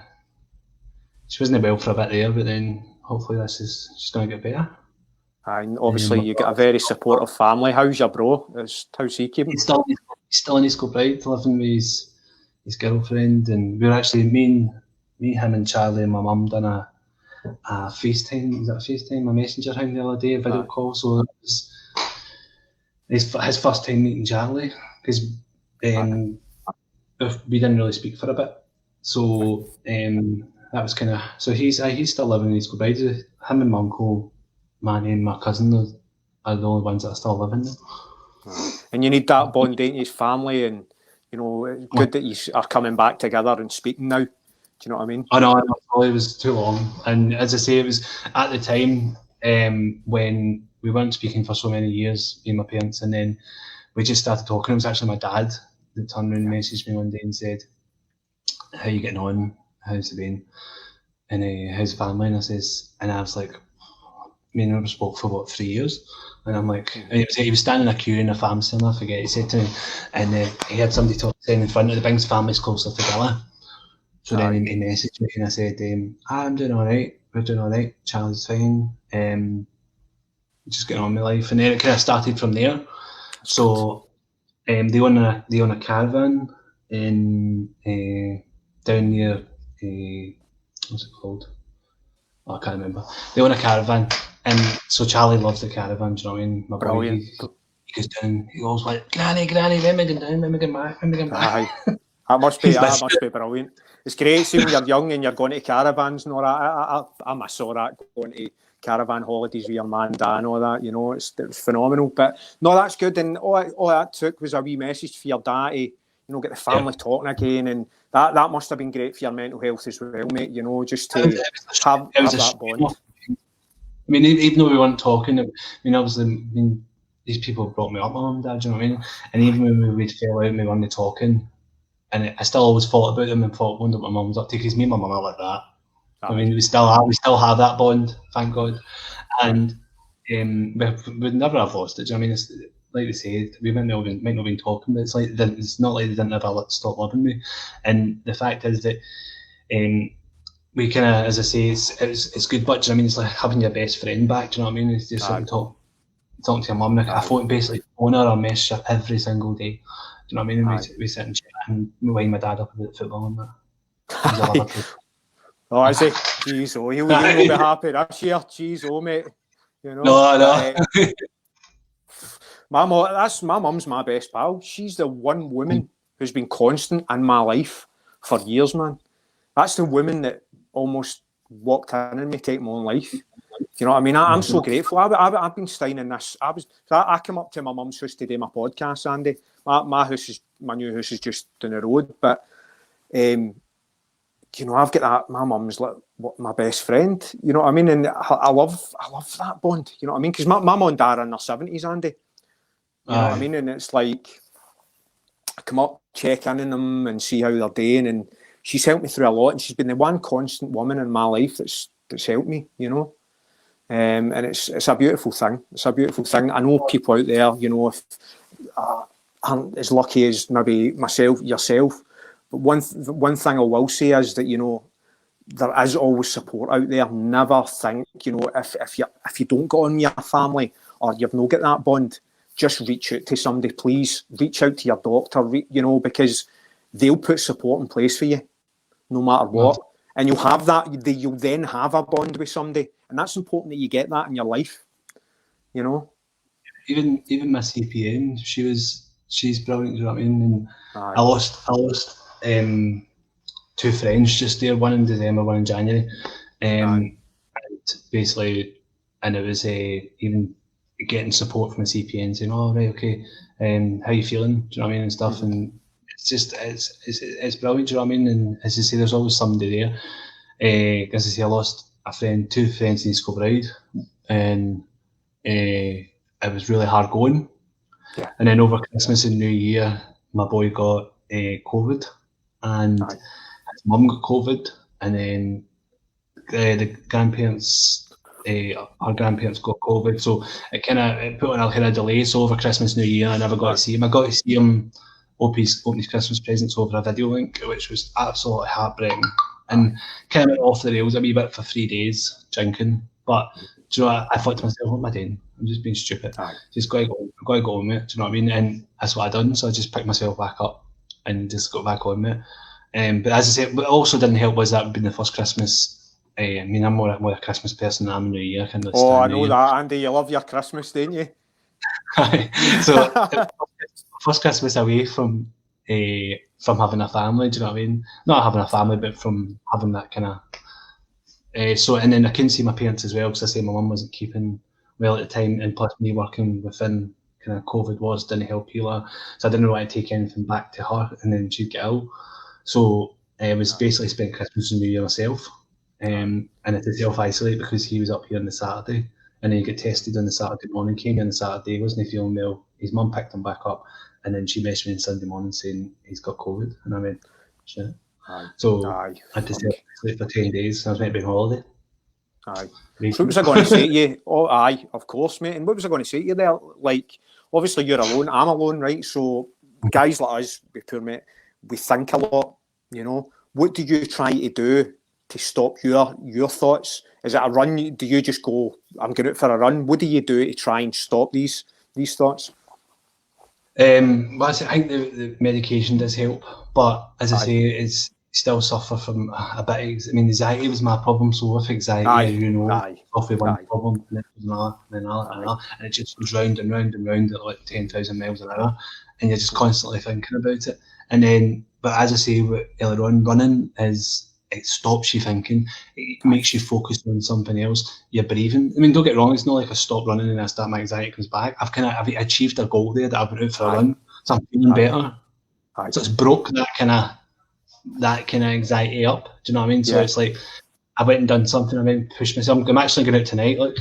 she wasn't well for a bit there, but then hopefully she's going to get better. And obviously you get a very supportive family. How's your bro? How's he keeping? He's still in East Kilbride, living with his girlfriend, and we're actually me, him, and Charlie and my mum done a FaceTime, a messenger thing the other day, a video call. So it was his first time meeting Charlie, because we didn't really speak for a bit. So that was kind of, so he's still living in East Kilbride. Him and my uncle Manny and my cousin are the only ones that are still living there. And you need that bond, don't you, his family, and you know, it's good that you are coming back together and speaking now. Do you know what I mean? I know, it was too long. And as I say, it was at the time when we weren't speaking for so many years, me and my parents, and then we just started talking. It was actually my dad that turned around and messaged me one day and said, "How you getting on? How's it been? And how's the family?" And I was like, me and him spoke for 3 years. And I'm like, and he was standing in a queue in a pharmacy, and I forget, he said to me, and he had somebody saying in front of the Bing's family's closer together. So then he messaged me and I said, I'm doing all right, we're doing all right, Charlie's fine, just getting on with life. And then it kind of started from there. So they own a caravan in down near, what's it called? Oh, I can't remember. They own a caravan, and so Charlie loves the caravan, do you know what I mean? My boy, he goes down, he goes like, Granny, when we going down, when we going back, when we going back. That must be brilliant. It's great seeing when you're young and you're going to caravans and all that. I miss all that, going to caravan holidays with your man Dan, all that, you know, it was phenomenal. But no, that's good. And all that took was a wee message for your dad to, you know, get the family talking again, and that must have been great for your mental health as well, mate, you know, just to have that bond. I mean, even though we weren't talking, I mean, obviously, these people brought me up, my mum and dad, do you know what I mean? And even when we'd fell out and we weren't talking, and I still always thought about them and wondered what my mum was up to, because me and my mum are like that. I mean, we still have that bond, thank God. And we'd never have lost it, do you know what I mean? It's, like they say, we might not have been talking, but it's not like they didn't ever stop loving me. And the fact is that we kind of, as I say, it's good, but do you know what I mean? It's like having your best friend back, do you know what I mean? It's just like talking to your mum. I phone basically phone her or message her every single day. Do you know what I mean? And we sit and chat and we wind my dad up about football and that. Oh, is he? Jeez, he'll be happy this year. Jeez, mate. You know. No. My mum's my best pal. She's the one woman who's been constant in my life for years, man. That's the woman that almost walked in and me take my own life. You know what I mean? I'm so grateful. I've been staying in this. I came up to my mum's house to do my podcast, Andy. My new house is just down the road, but you know, I've got that. My mum's like my best friend. You know what I mean? And I love that bond. You know what I mean? Because my mum and dad are in their 70s, Andy. You know what I mean? And it's like I come up, check in on them, and see how they're doing. And she's helped me through a lot, and she's been the one constant woman in my life that's helped me. You know. And it's a beautiful thing. It's a beautiful thing. I know people out there, you know, if aren't as lucky as maybe yourself. But one thing I will say is that, you know, there is always support out there. Never think, you know, if you don't get on with your family or you've not got that bond, just reach out to somebody. Please reach out to your doctor. You know, because they'll put support in place for you, no matter what. And you'll have that. You'll then have a bond with somebody. And that's important that you get that in your life, you know. Even my CPN, she's brilliant. You know what I mean? And I lost two friends just there, one in December, one in January, and basically, and it was even getting support from a CPN saying, "Oh, right, okay, how you feeling?" Do you know what I mean, and stuff, and it's just it's brilliant. Do you know what I mean? And as I say, there's always somebody there. As I say, I lost two friends in East Kilbride, and it was really hard going. Yeah. And then over Christmas and New Year, my boy got COVID, and his mum got COVID, and then the grandparents, our grandparents got COVID. So it put on a kind of delay. So over Christmas, New Year, I never got to see him. I got to see him open his Christmas presents over a video link, which was absolutely heartbreaking. And kind of went off the rails a wee bit for 3 days drinking. But do you know what? I thought to myself, what am I doing? I'm just being stupid. Just got to go on with it. Do you know what I mean? And that's what I done. So I just picked myself back up and just got back on with it. But as I said, what also didn't help was that would be the first Christmas. I mean, I'm more a Christmas person than I'm a New Year kind of. I know that, Andy. You love your Christmas, don't you? So first Christmas away from having a family, do you know what I mean? Not having a family, but from having that kind of. And then I couldn't see my parents as well because I say my mum wasn't keeping well at the time, and plus me working within kind of COVID didn't help either. So I didn't want to take anything back to her, and then she'd get ill. So I was basically spent Christmas and New Year myself, and I had to self-isolate because he was up here on the Saturday, and then he got tested on the Saturday morning, came in on the Saturday, wasn't feeling well. His mum picked him back up. And then she messaged me on Sunday morning saying he's got COVID, and I went, shit. So I had to stay for 10 days. I was meant to be on holiday. So what was I going to say to you? Of course, mate. And what was I going to say to you there? Like, obviously you're alone. I'm alone, right? So guys like us, we think a lot. You know, what do you try to do to stop your thoughts? Is it a run? Do you just go, I'm going out for a run? What do you do to try and stop these thoughts? Well, I think the medication does help, but as I say, it's still suffer from a bit of, I mean, anxiety was my problem. So with anxiety, Aye, you know, aye, off with one aye, problem, and then another, and another, and another, and it just goes round and round and round at like 10,000 miles an hour, and you're just constantly thinking about it. And then, but as I say earlier on, running it stops you thinking. It makes you focus on something else. You're breathing. I mean, don't get wrong. It's not like I stop running and I start my anxiety comes back. I've achieved a goal there that I've been out for a run, so I'm feeling better. Aye. So it's broke that kind of anxiety up. Do you know what I mean? So it's like I went and done something. I went and pushed myself. I'm actually going out tonight. Like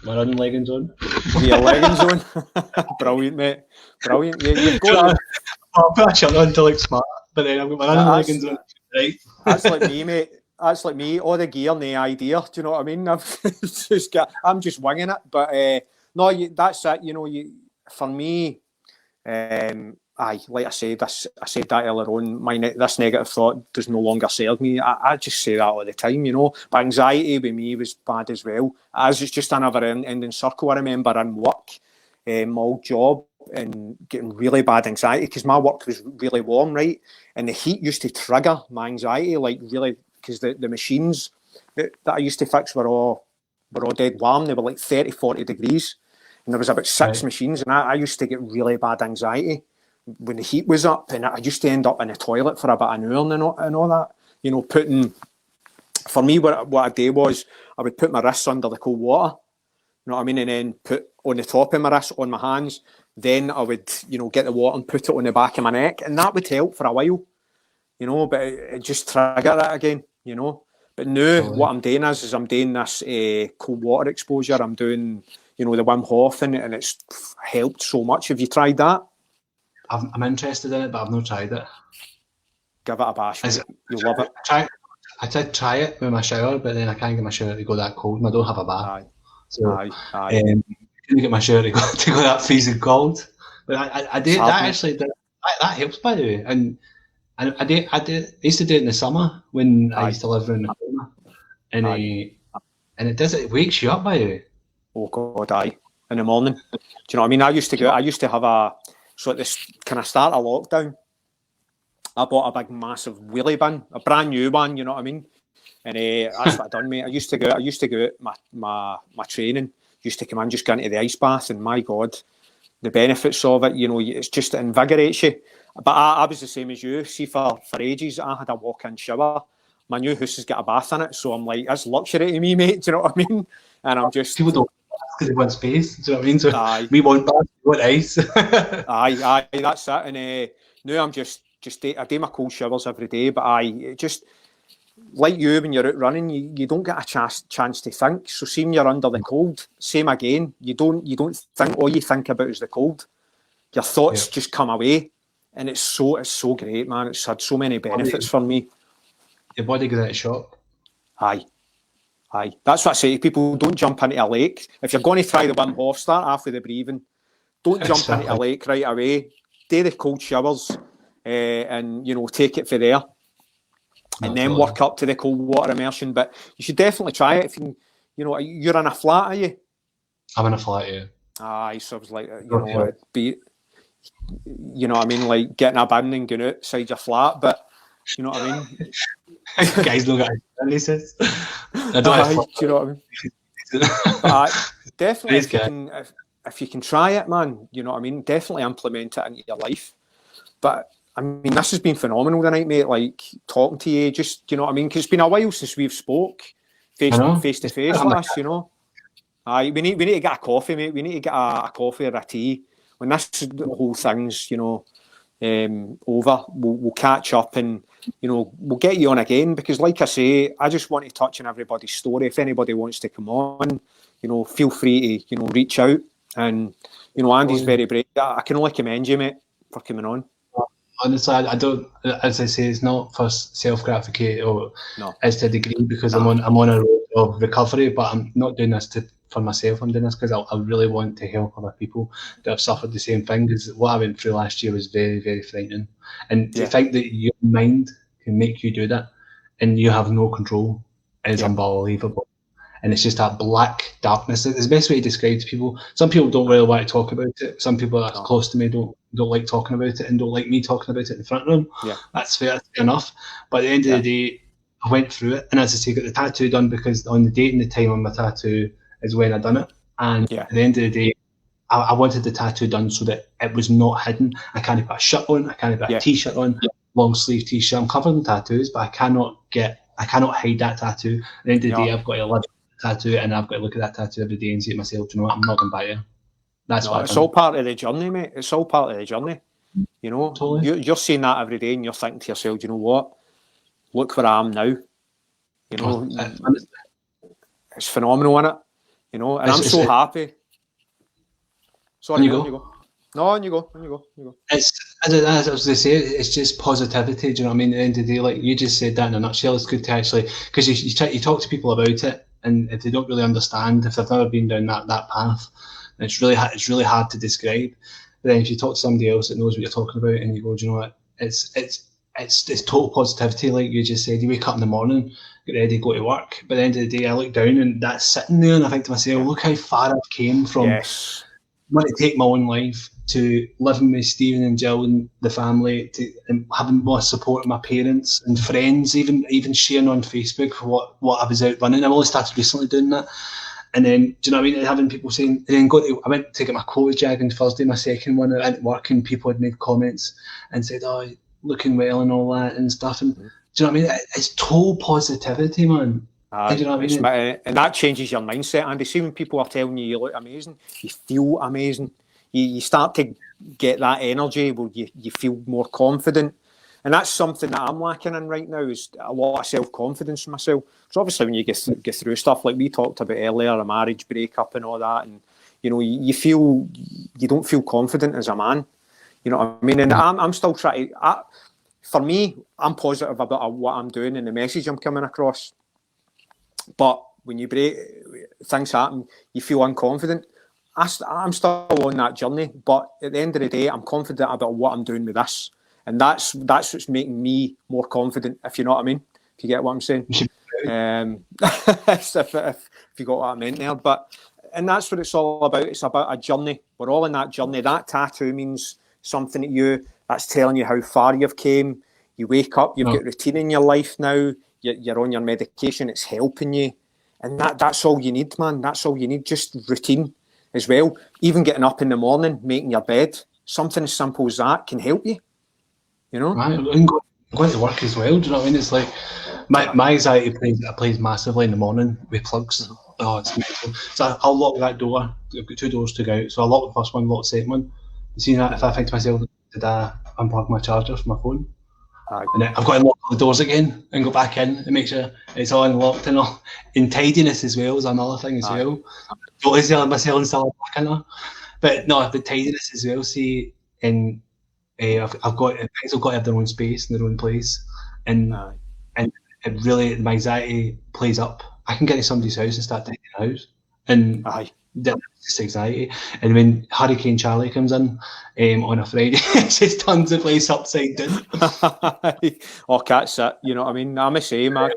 my running leggings on. Your leggings on. Brilliant, mate. Brilliant. You've got. I'll put a shirt on to look smart, but then I've got my running leggings on. Right. That's like me, mate. That's like me. All the gear, no idea. Do you know what I mean? I'm just winging it. But no, that's it. You know, for me, like I said that earlier on. This negative thought does no longer serve me. I just say that all the time, you know. But anxiety with me was bad as well. As it's just another ending circle. I remember in work, my old job, and getting really bad anxiety because my work was really warm, right? And the heat used to trigger my anxiety, like really, because the machines that I used to fix were all dead warm. They were like 30, 40 degrees. And there was about 6 machines, and I used to get really bad anxiety when the heat was up, and I used to end up in the toilet for about an hour and all that. You know, for me, what I did was I would put my wrists under the cold water, you know what I mean, and then put on the top of my wrists, on my hands. Then I would, you know, get the water and put it on the back of my neck, and that would help for a while, you know, but it just triggered it again, you know. But now what I'm doing is I'm doing this cold water exposure. I'm doing, you know, the Wim Hof, and it's helped so much. Have you tried that? I'm interested in it, but I've not tried it. Give it a bash. You'll love it. I did try it with my shower, but then I can't get my shower to go that cold, and I don't have a bath. Aye. So I couldn't get my shower to go that freezing cold. But I did that actually. That helps, by the way. And I used to do it in the summer when I used to live around the corner, and it does. It wakes you up, by the way. Oh God, aye. In the morning. Do you know what I mean? I used to have so at this kind of start of lockdown, I bought a big massive wheelie bin, a brand new one, you know what I mean? And that's what I done, mate. I used to go out my training, used to come in, just go into the ice bath, and my God, the benefits of it, you know, it's just it invigorates you. But I was the same as you. See, for ages, I had a walk-in shower. My new house has got a bath in it, so I'm like, that's luxury to me, mate. Do you know what I mean? And I'm just... People don't, because they want space. Do you know what I mean? So we want bath, we want ice. aye, that's it. And now I'm I do my cold showers every day, but just like you, when you're out running, you don't get a chance to think. So see, when you're under the cold, same again. You don't think. All you think about is the cold. Your thoughts just come away, and it's so great, man. It's had so many benefits for me. Your body goes out of shock. Aye. That's what I say to people. Don't jump into a lake. If you're going to try the Wim Hof, start after the breathing. Don't jump into a lake right away. Do the cold showers, and, you know, take it for there. And then work up to the cold water immersion. But you should definitely try it. If you know, you're in a flat, are you? I'm in a flat, yeah. Aye, so I was like, you know, it'd be, you know what I mean, like getting a bin and going outside your flat. But you know what I mean? Guys don't get he says. I don't do you know what I mean? But definitely, if you can try it, man, you know what I mean? Definitely implement it into your life. But I mean, this has been phenomenal tonight, mate. Like talking to you, just, you know what I mean? Because it's been a while since we've spoke face to face with us, you know. Aye, we need to get a coffee, mate. We need to get a coffee or a tea. When this whole thing's, you know, over, we'll catch up, and, you know, we'll get you on again, because like I say, I just want to touch on everybody's story. If anybody wants to come on, you know, feel free to, you know, reach out. And, you know, Andy's very brave. I can only commend you, mate, for coming on. Honestly, I don't. As I say, it's not for self-gratification, or it's to a degree, because I'm on a road of recovery. But I'm not doing this for myself. I'm doing this because I really want to help other people that have suffered the same thing. Because what I went through last year was very, very frightening. And to think that your mind can make you do that, and you have no control, is unbelievable. and it's just that black darkness. It's the best way to describe to people. Some people don't really want to talk about it. Some people that are close to me don't like talking about it and don't like me talking about it in front of them. Yeah. That's fair enough. But at the end of the day, I went through it, and as I say, got the tattoo done because on the date and the time on my tattoo is when I done it. And at the end of the day, I wanted the tattoo done so that it was not hidden. I can't put a shirt on, I can't put a t-shirt on, long sleeve t-shirt. I'm covered in tattoos, but I cannot hide that tattoo. At the end of the day, I've got to live with the tattoo, and I've got to look at that tattoo every day and say to myself, you know what, I'm not going to buy it. That's what it's all part of the journey, mate. It's all part of the journey. You know, totally. You're seeing that every day, and you're thinking to yourself, you know what? Look where I am now. You know, it's phenomenal, isn't it? You know, and I'm so happy. Sorry, you go. No, on you go. It's, as I was going to say, it's just positivity. Do you know what I mean? At the end of the day, like you just said that in a nutshell. It's good to actually, because you talk to people about it, and if they don't really understand, if they've never been down that path, it's really hard to describe. But then if you talk to somebody else that knows what you're talking about, and you go, do you know what? It's total positivity, like you just said. You wake up in the morning, get ready, go to work. But at the end of the day, I look down and that's sitting there, and I think to myself, look how far I've came from. Yes. Want to take my own life to living with Stephen and Jill and the family, to having more support of my parents and friends, even sharing on Facebook for what I was out running. I've only started recently doing that. And then, do you know what I mean? Having people saying, and then I went to get my COVID jag on Thursday, my second one. I went to work and people had made comments and said, oh, looking well and all that and stuff. And do you know what I mean? It's total positivity, man. Do you know what I mean? And that changes your mindset, Andy. See, when people are telling you look amazing, you feel amazing. You start to get that energy where you feel more confident. And that's something that I'm lacking in right now, is a lot of self-confidence in myself. So obviously when you get through stuff like we talked about earlier, a marriage breakup and all that, and you know, you don't feel confident as a man. You know what I mean? And I'm still trying to, for me, I'm positive about what I'm doing and the message I'm coming across. But when you break, things happen, you feel unconfident. I'm still on that journey, but at the end of the day, I'm confident about what I'm doing with this. And that's what's making me more confident, if you know what I mean. If you get what I'm saying. If you got what I meant there. And that's what it's all about. It's about a journey. We're all in that journey. That tattoo means something to you. That's telling you how far you've came. You wake up, you've got routine in your life now. You're on your medication. It's helping you. And that's all you need, man. That's all you need. Just routine as well. Even getting up in the morning, making your bed. Something as simple as that can help you. You know? Right. And going to work as well. Do you know what I mean? It's like my anxiety plays massively in the morning with plugs. Oh, it's mental. So I'll lock that door. I've got 2 doors to go out. So I'll lock the first one, lock the second one. You see that? If I think to myself, did I unplug my charger from my phone? And then I've got to lock the doors again and go back in and make sure it's all unlocked and all. And tidiness as well is another thing as well. Don't tell myself and still back in there. But no, the tidiness as well. See, and I've got things have got to have their own space and their own place, and it really, my anxiety plays up. I can get to somebody's house and start taking the house, and that's just anxiety. And when Hurricane Charlie comes in on a Friday, it just turns the place upside down. Oh, that's it. You know what I mean? I'm the same, man.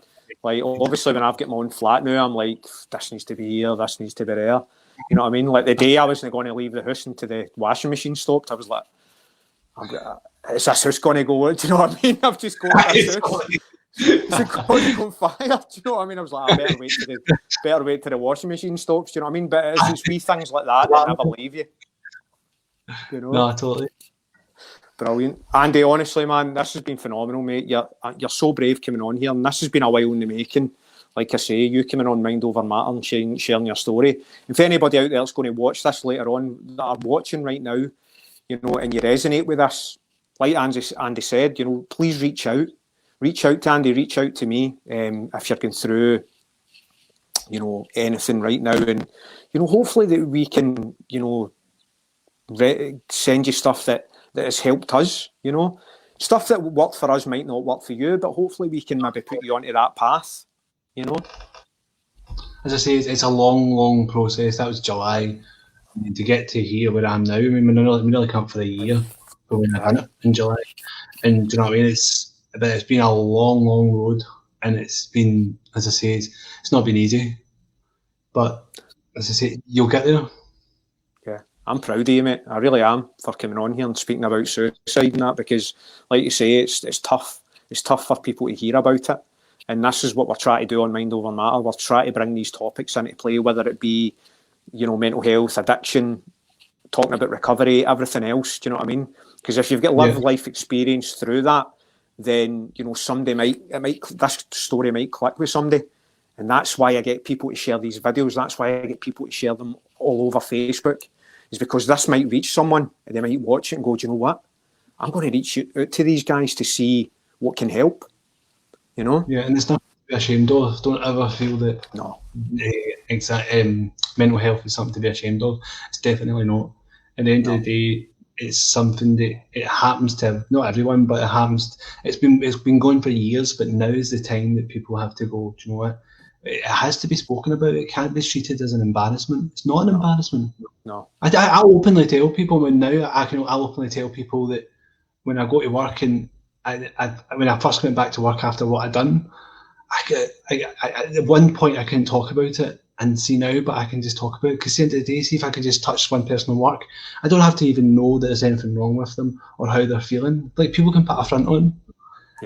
Like, obviously, when I've got my own flat now, I'm like, this needs to be here, this needs to be there. You know what I mean? Like, the day I wasn't going to leave the house until the washing machine stopped, I was like, is this house going to go? Do you know what I mean? I've just got this house. It's going to go on fire. Do you know what I mean? I was like, I better wait till the washing machine stops. Do you know what I mean? But it's wee things like that never leave you. You know? No, totally. Brilliant. Andy, honestly, man, this has been phenomenal, mate. You're so brave coming on here, and this has been a while in the making. Like I say, you coming on Mind Over Matter and sharing your story. If anybody out there is going to watch this later on, that are watching right now, you know, and you resonate with this, like Andy said, you know, please reach out. Reach out to Andy, reach out to me if you're going through, you know, anything right now. And, you know, hopefully that we can, you know, send you stuff that has helped us, you know. Stuff that worked for us might not work for you, but hopefully we can maybe put you onto that path, you know. As I say, it's a long, long process. That was July. And to get to here where I am now, I mean, we nearly come for a year for when I done it in July. And do you know what I mean? But it's been a long, long road, and it's been, as I say, it's not been easy. But as I say, you'll get there. Yeah, I'm proud of you, mate. I really am, for coming on here and speaking about suicide and that, because, like you say, it's tough. It's tough for people to hear about it. And this is what we're trying to do on Mind Over Matter. We're trying to bring these topics into play, whether it be, mental health, addiction, talking about recovery, everything else. Do you know what I mean? Because if you've got life experience through that, then this story might click with somebody. And that's why I get people to share these videos. That's why I get people to share them all over Facebook. Is because this might reach someone and they might watch it and go, do you know what? I'm going to reach out to these guys to see what can help. Yeah, and it's nothing to be ashamed of. Don't ever feel that mental health is something to be ashamed of. It's definitely not. At the end of the day, it's something that it happens to not everyone, but it happens. It's been going for years, but now is the time that people have to go, do you know what? It has to be spoken about. It can't be treated as an embarrassment. It's not an embarrassment. No. I openly tell people I'll openly tell people that when I go to work and when I first went back to work after what I'd done, at one point I couldn't talk about it, and see now, but I can just talk about it, because at the end of the day, see if I can just touch one person at work, I don't have to even know that there's anything wrong with them or how they're feeling. Like, people can put a front on,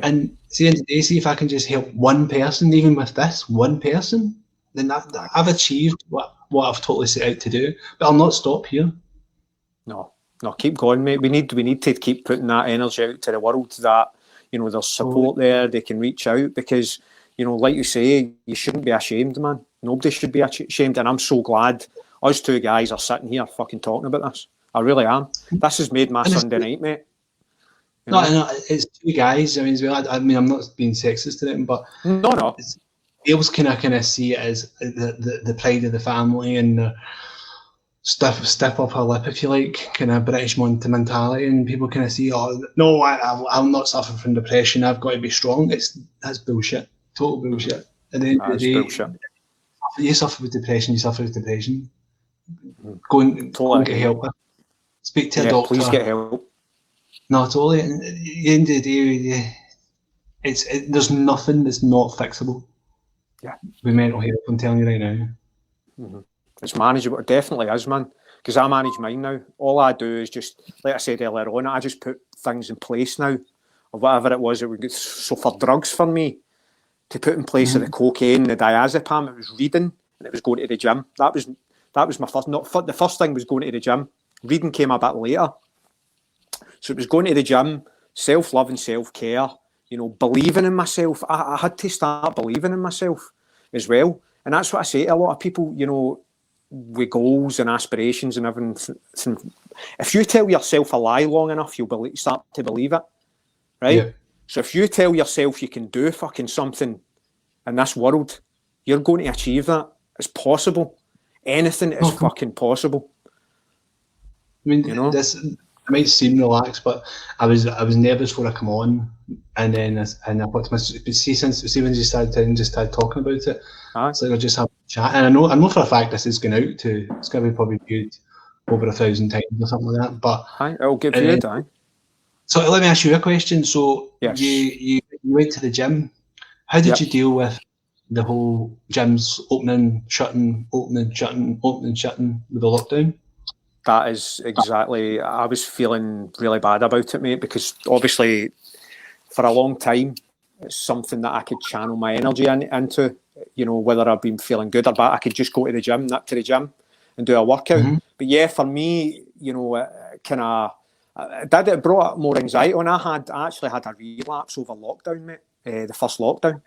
and at the end of the day, see if I can just help one person, even with this one person, then I've achieved what I've totally set out to do. But I'll not stop here. No, keep going, mate. We need to keep putting that energy out to the world, that, there's support there, they can reach out, because, like you say, you shouldn't be ashamed, man. Nobody should be ashamed, and I'm so glad us two guys are sitting here fucking talking about this. I really am. This has made my Sunday night, mate. No, it's two guys. I mean, I'm not being sexist to them, but no. Girls kind of see it as the pride of the family, and the stiff upper lip, if you like, kind of British mentality, and people kind of see, I'll not suffer from depression, I've got to be strong. That's bullshit, total bullshit. At the end of the day, bullshit. You suffer with depression, Go and get help. Speak to a doctor. Please get help. No, totally. At the end of the day, there's nothing that's not fixable. Yeah. With mental health, I'm telling you right now. Mm-hmm. It's manageable. It definitely is, man. Because I manage mine now. All I do is just, like I said earlier on, I just put things in place now, or whatever it was that we get. So for drugs, for me, to put in place the cocaine, the diazepam, it was reading, and it was going to the gym. That was my first. The first thing was going to the gym. Reading came a bit later. So it was going to the gym, self-love and self-care, believing in myself. I had to start believing in myself as well. And that's what I say to a lot of people, with goals and aspirations and everything. If you tell yourself a lie long enough, you'll start to believe it, right? Yeah. So if you tell yourself you can do fucking something in this world, you're going to achieve that. It's possible. Anything is fucking possible. I mean, this it might seem relaxed, but I was nervous before I come on, and then I thought to myself, see when you started talking about it, it's like I just have a chat, and I know for a fact this is going out to, it's going to be probably viewed over 1,000 times or something like that. But it'll get viewed. So let me ask you a question. So yes. you went to the gym. How did you deal with the whole gyms opening, shutting with the lockdown? That is exactly. I was feeling really bad about it, mate, because obviously for a long time it's something that I could channel my energy into. Whether I've been feeling good or bad, I could just go to the gym, nip to the gym, and do a workout. Mm-hmm. But yeah, for me, it brought up more anxiety. And I actually had a relapse over lockdown, mate. The first lockdown,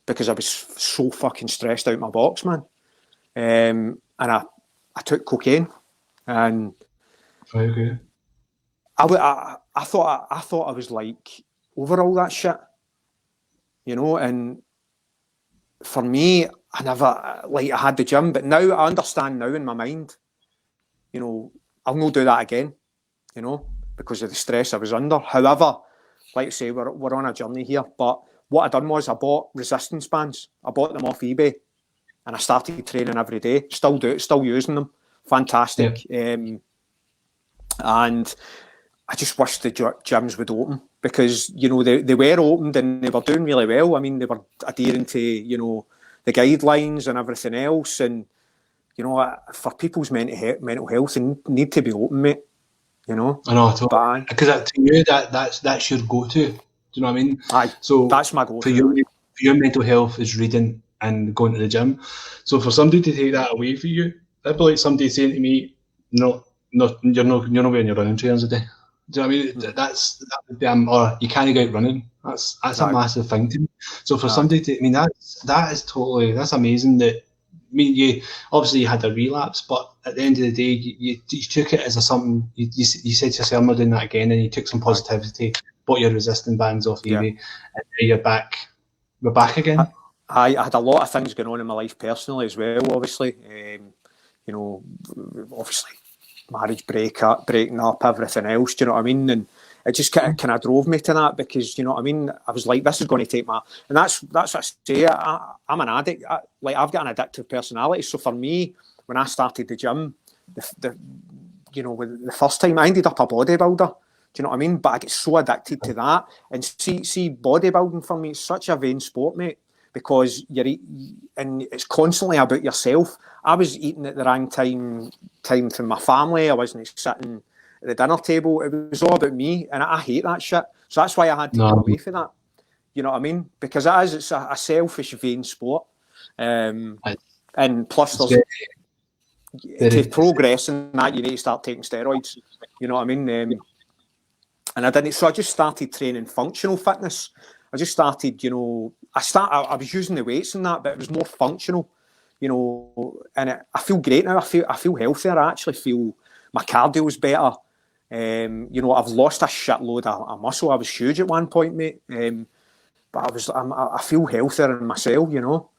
because I was so fucking stressed out my box, man. And I took cocaine. And okay. I thought I was like over all that shit, and for me, I never I had the gym, but now I understand now in my mind, I'll not do that again, because of the stress I was under. However, like I say, we're on a journey here, but what I done was I bought resistance bands. I bought them off eBay, and I started training every day. Still using them. Fantastic. Yeah. And I just wish the gyms would open, because they were opened and they were doing really well. I mean, they were adhering to the guidelines and everything else, and you know, for people's mental health, they need to be open, mate. You know, I know, totally. Because to you, that's your go-to. Do you know what I mean? Aye, so that's my go-to. For your mental health is reading and going to the gym. So for somebody to take that away from you, that'd be like somebody saying to me, "No, you're not wearing your running trainers a day." Do you know what I mean? That would be, or you can't go out running. That's a massive thing to me. So for somebody to, I mean, that's amazing. That, I mean, you obviously had a relapse, but at the end of the day, you took it as something. You said to yourself, "I'm not doing that again," and you took some positivity, bought your resistant bands off eBay, and now you're back. We're back again. I had a lot of things going on in my life personally as well. Obviously, you know, obviously marriage breaking up, everything else. Do you know what I mean? And it just kind of drove me to that, because, you know what I mean, I was like, this is going to take my, and that's what I say. I'm an addict. I've got an addictive personality. So for me, when I started the gym, the first time I ended up a bodybuilder. Do you know what I mean? But I get so addicted to that. And see, bodybuilding for me is such a vain sport, mate, because and it's constantly about yourself. I was eating at the wrong time for my family. I wasn't sitting at the dinner table. It was all about me, and I hate that shit. So that's why I had to get away from that. You know what I mean? Because it's a selfish, vain sport. And plus, to progress in that, you need to start taking steroids. You know what I mean? And I didn't. So I just started training functional fitness. I just started, you know, I was using the weights and that, but it was more functional, you know, and I feel great now. I feel healthier. I actually feel my cardio's better. You know, I've lost a shitload of muscle. I was huge at one point, mate. But I feel healthier in myself, you know.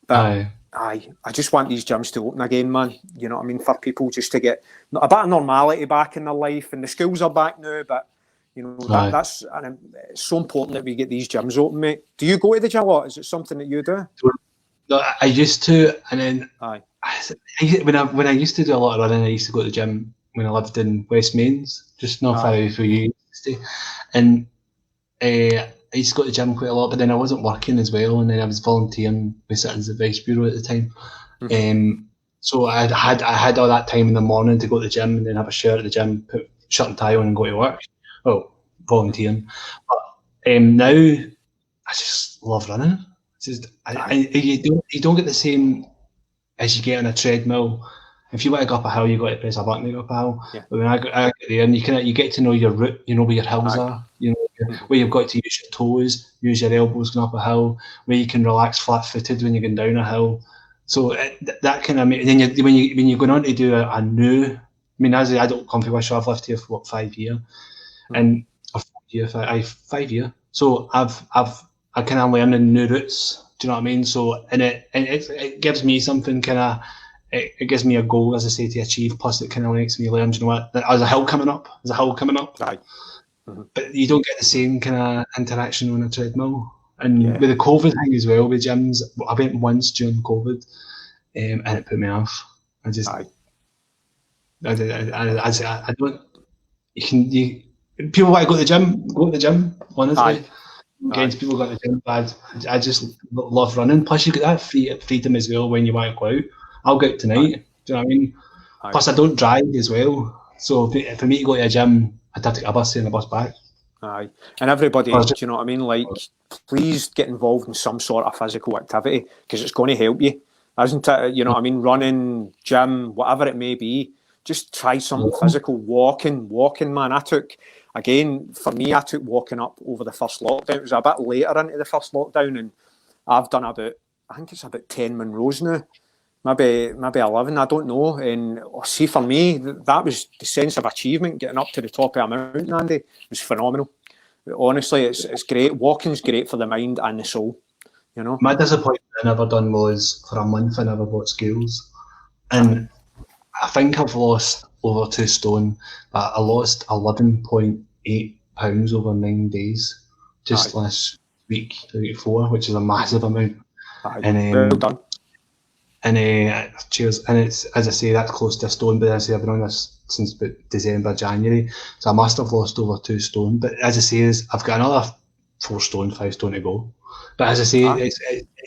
But I just want these gyms to open again, man. You know what I mean? For people just to get a bit of normality back in their life, and the schools are back now, but you know, that's and it's so important that we get these gyms open, mate. Do you go to the gym a lot? Is it something that you do? No, I used to, and then when I used to do a lot of running, I used to go to the gym when I lived in West Mains, just not far away from you, and I used to go to the gym quite a lot. But then I wasn't working as well, and then I was volunteering with Citizens Advice Bureau at the time. So I had all that time in the morning to go to the gym and then have a shower at the gym, put shirt and tie on, and go to work. Well, volunteering. But now I just love running. It's just you don't get the same as you get on a treadmill. If you want to go up a hill, you got to press a button to go up a hill. Yeah. But when I get there, and you get to know your route, you know where your hills are, you know where you've got to use your toes, use your elbows going up a hill, where you can relax flat-footed when you're going down a hill. So that kind of, and then when you're going on to do a new, I mean, as an adult comfy wisher, I've lived here for 5 years. And a 5 year. So I kind of learning new routes. Do you know what I mean? So it gives me something kind of, it gives me a goal, as I say, to achieve. Plus, it kind of makes me learn. Do you know what? There's a hill coming up. Right. But you don't get the same kind of interaction on a treadmill. And with the COVID thing as well, with gyms, I went once during COVID, and it put me off. I just, I don't. People want to go to the gym, honestly. Against people going to the gym, but I just love running. Plus, you get that freedom as well when you want to go out. I'll go out tonight. Do you know what I mean? Plus, I don't drive as well. So for me to go to a gym, I'd have to take a bus and a bus back. Aye. And everybody, do you know what I mean? Like, please get involved in some sort of physical activity, because it's going to help you, isn't it? You know what I mean? Running, gym, whatever it may be. Just try something physical. Walking, man. I took walking up over the first lockdown. It was a bit later into the first lockdown, and I've done I think it's about 10 Monroes now. Maybe 11, I don't know. And see, for me, that was the sense of achievement, getting up to the top of a mountain, Andy. It was phenomenal. Honestly, it's great. Walking's great for the mind and the soul, you know. My disappointment I never done was, for a month I never bought scales. And I think I've lost over 2 stone, but I lost 11.8 pounds over 9 days, just last week, 4, which is a massive amount. And well done. And cheers. And it's, as I say, that's close to a stone, but as I say, I've been on this since about December, January, so I must have lost over 2 stone. But as I say, I've got another 4 stone, 5 stone to go. But as I say,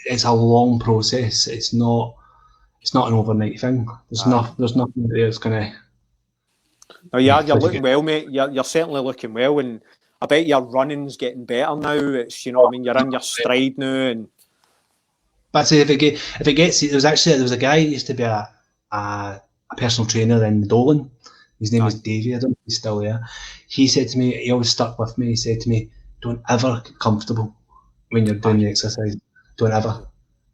it's a long process. It's not it's not an overnight thing. There's nothing there that's going to. No, you're looking well, mate. You're certainly looking well, and I bet your running's getting better now. It's what I mean. You're in your stride now, and. But say if it gets, there was a guy who used to be a personal trainer in Dolan. His name was Davey. I don't know if he's still there. He said to me, he always stuck with me. He said to me, "Don't ever get comfortable when you're doing the exercise. Don't ever."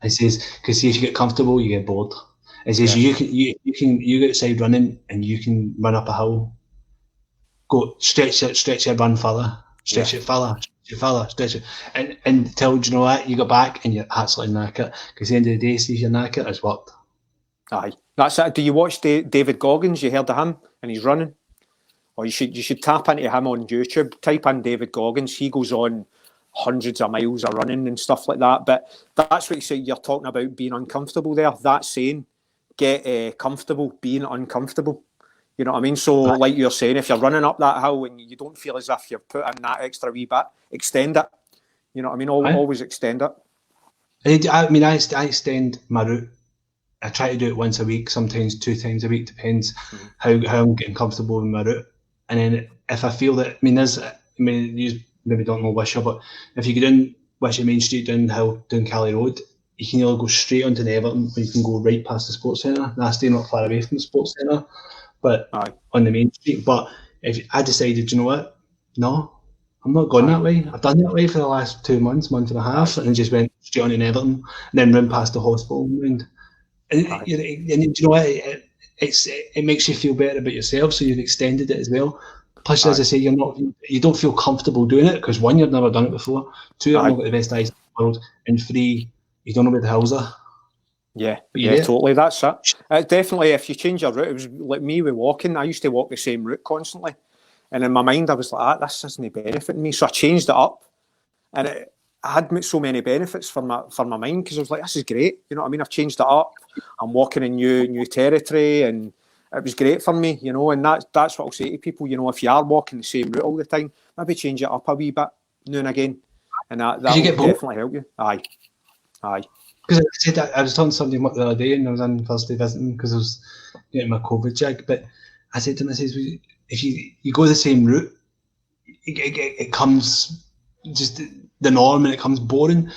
He says, because if you get comfortable, you get bored. He says you go outside running and you can run up a hill, go stretch it, run further, stretch it further, stretch it, and until you know what, you go back and you're absolutely knackered. Because at the end of the day, see if you're knackered, it's worked. Aye, that's it. Do you watch David Goggins? You heard of him and he's running? Or you should tap into him on YouTube. Type in David Goggins. He goes on hundreds of miles of running and stuff like that. But that's what you say. You're talking about being uncomfortable there. That's saying get comfortable being uncomfortable. You know what I mean? So like you're saying, if you're running up that hill and you don't feel as if you've put in that extra wee bit, extend it. You know what I mean? Always extend it. I mean, I extend my route. I try to do it once a week, sometimes 2 times a week, depends how I'm getting comfortable with my route. And then if I feel that, you maybe don't know Wishaw, but if you go down Wishaw Main Street, down Cali Road, you can either go straight onto the Everton or you can go right past the sports centre. And I stay not far away from the sports centre, but on the main street. But if I decided, you know what, no, I'm not going that way. I've done that way for the last 2 months, month and a half, and then just went straight on to Everton and then run past the hospital. And you know what, it makes you feel better about yourself, so you've extended it as well. Plus, as I say, you don't feel comfortable doing it because 1, you've never done it before. 2, you've not got the best eyes in the world, and 3, you don't know where the hills are. Yeah, totally. That's it. Definitely, if you change your route, it was like me with walking. I used to walk the same route constantly, and in my mind, I was like, "This isn't benefiting me." So I changed it up, and I had so many benefits for my mind because I was like, "This is great." You know what I mean? I've changed it up. I'm walking in new territory, and it was great for me. You know, and that's what I'll say to people. You know, if you are walking the same route all the time, maybe change it up a wee bit now and again, and that will definitely help you. Aye. Because I said I was talking to somebody the other day, and I was on Thursday visiting because I was getting my COVID jig. But I said to him, if you go the same route, it comes just the norm and it comes boring.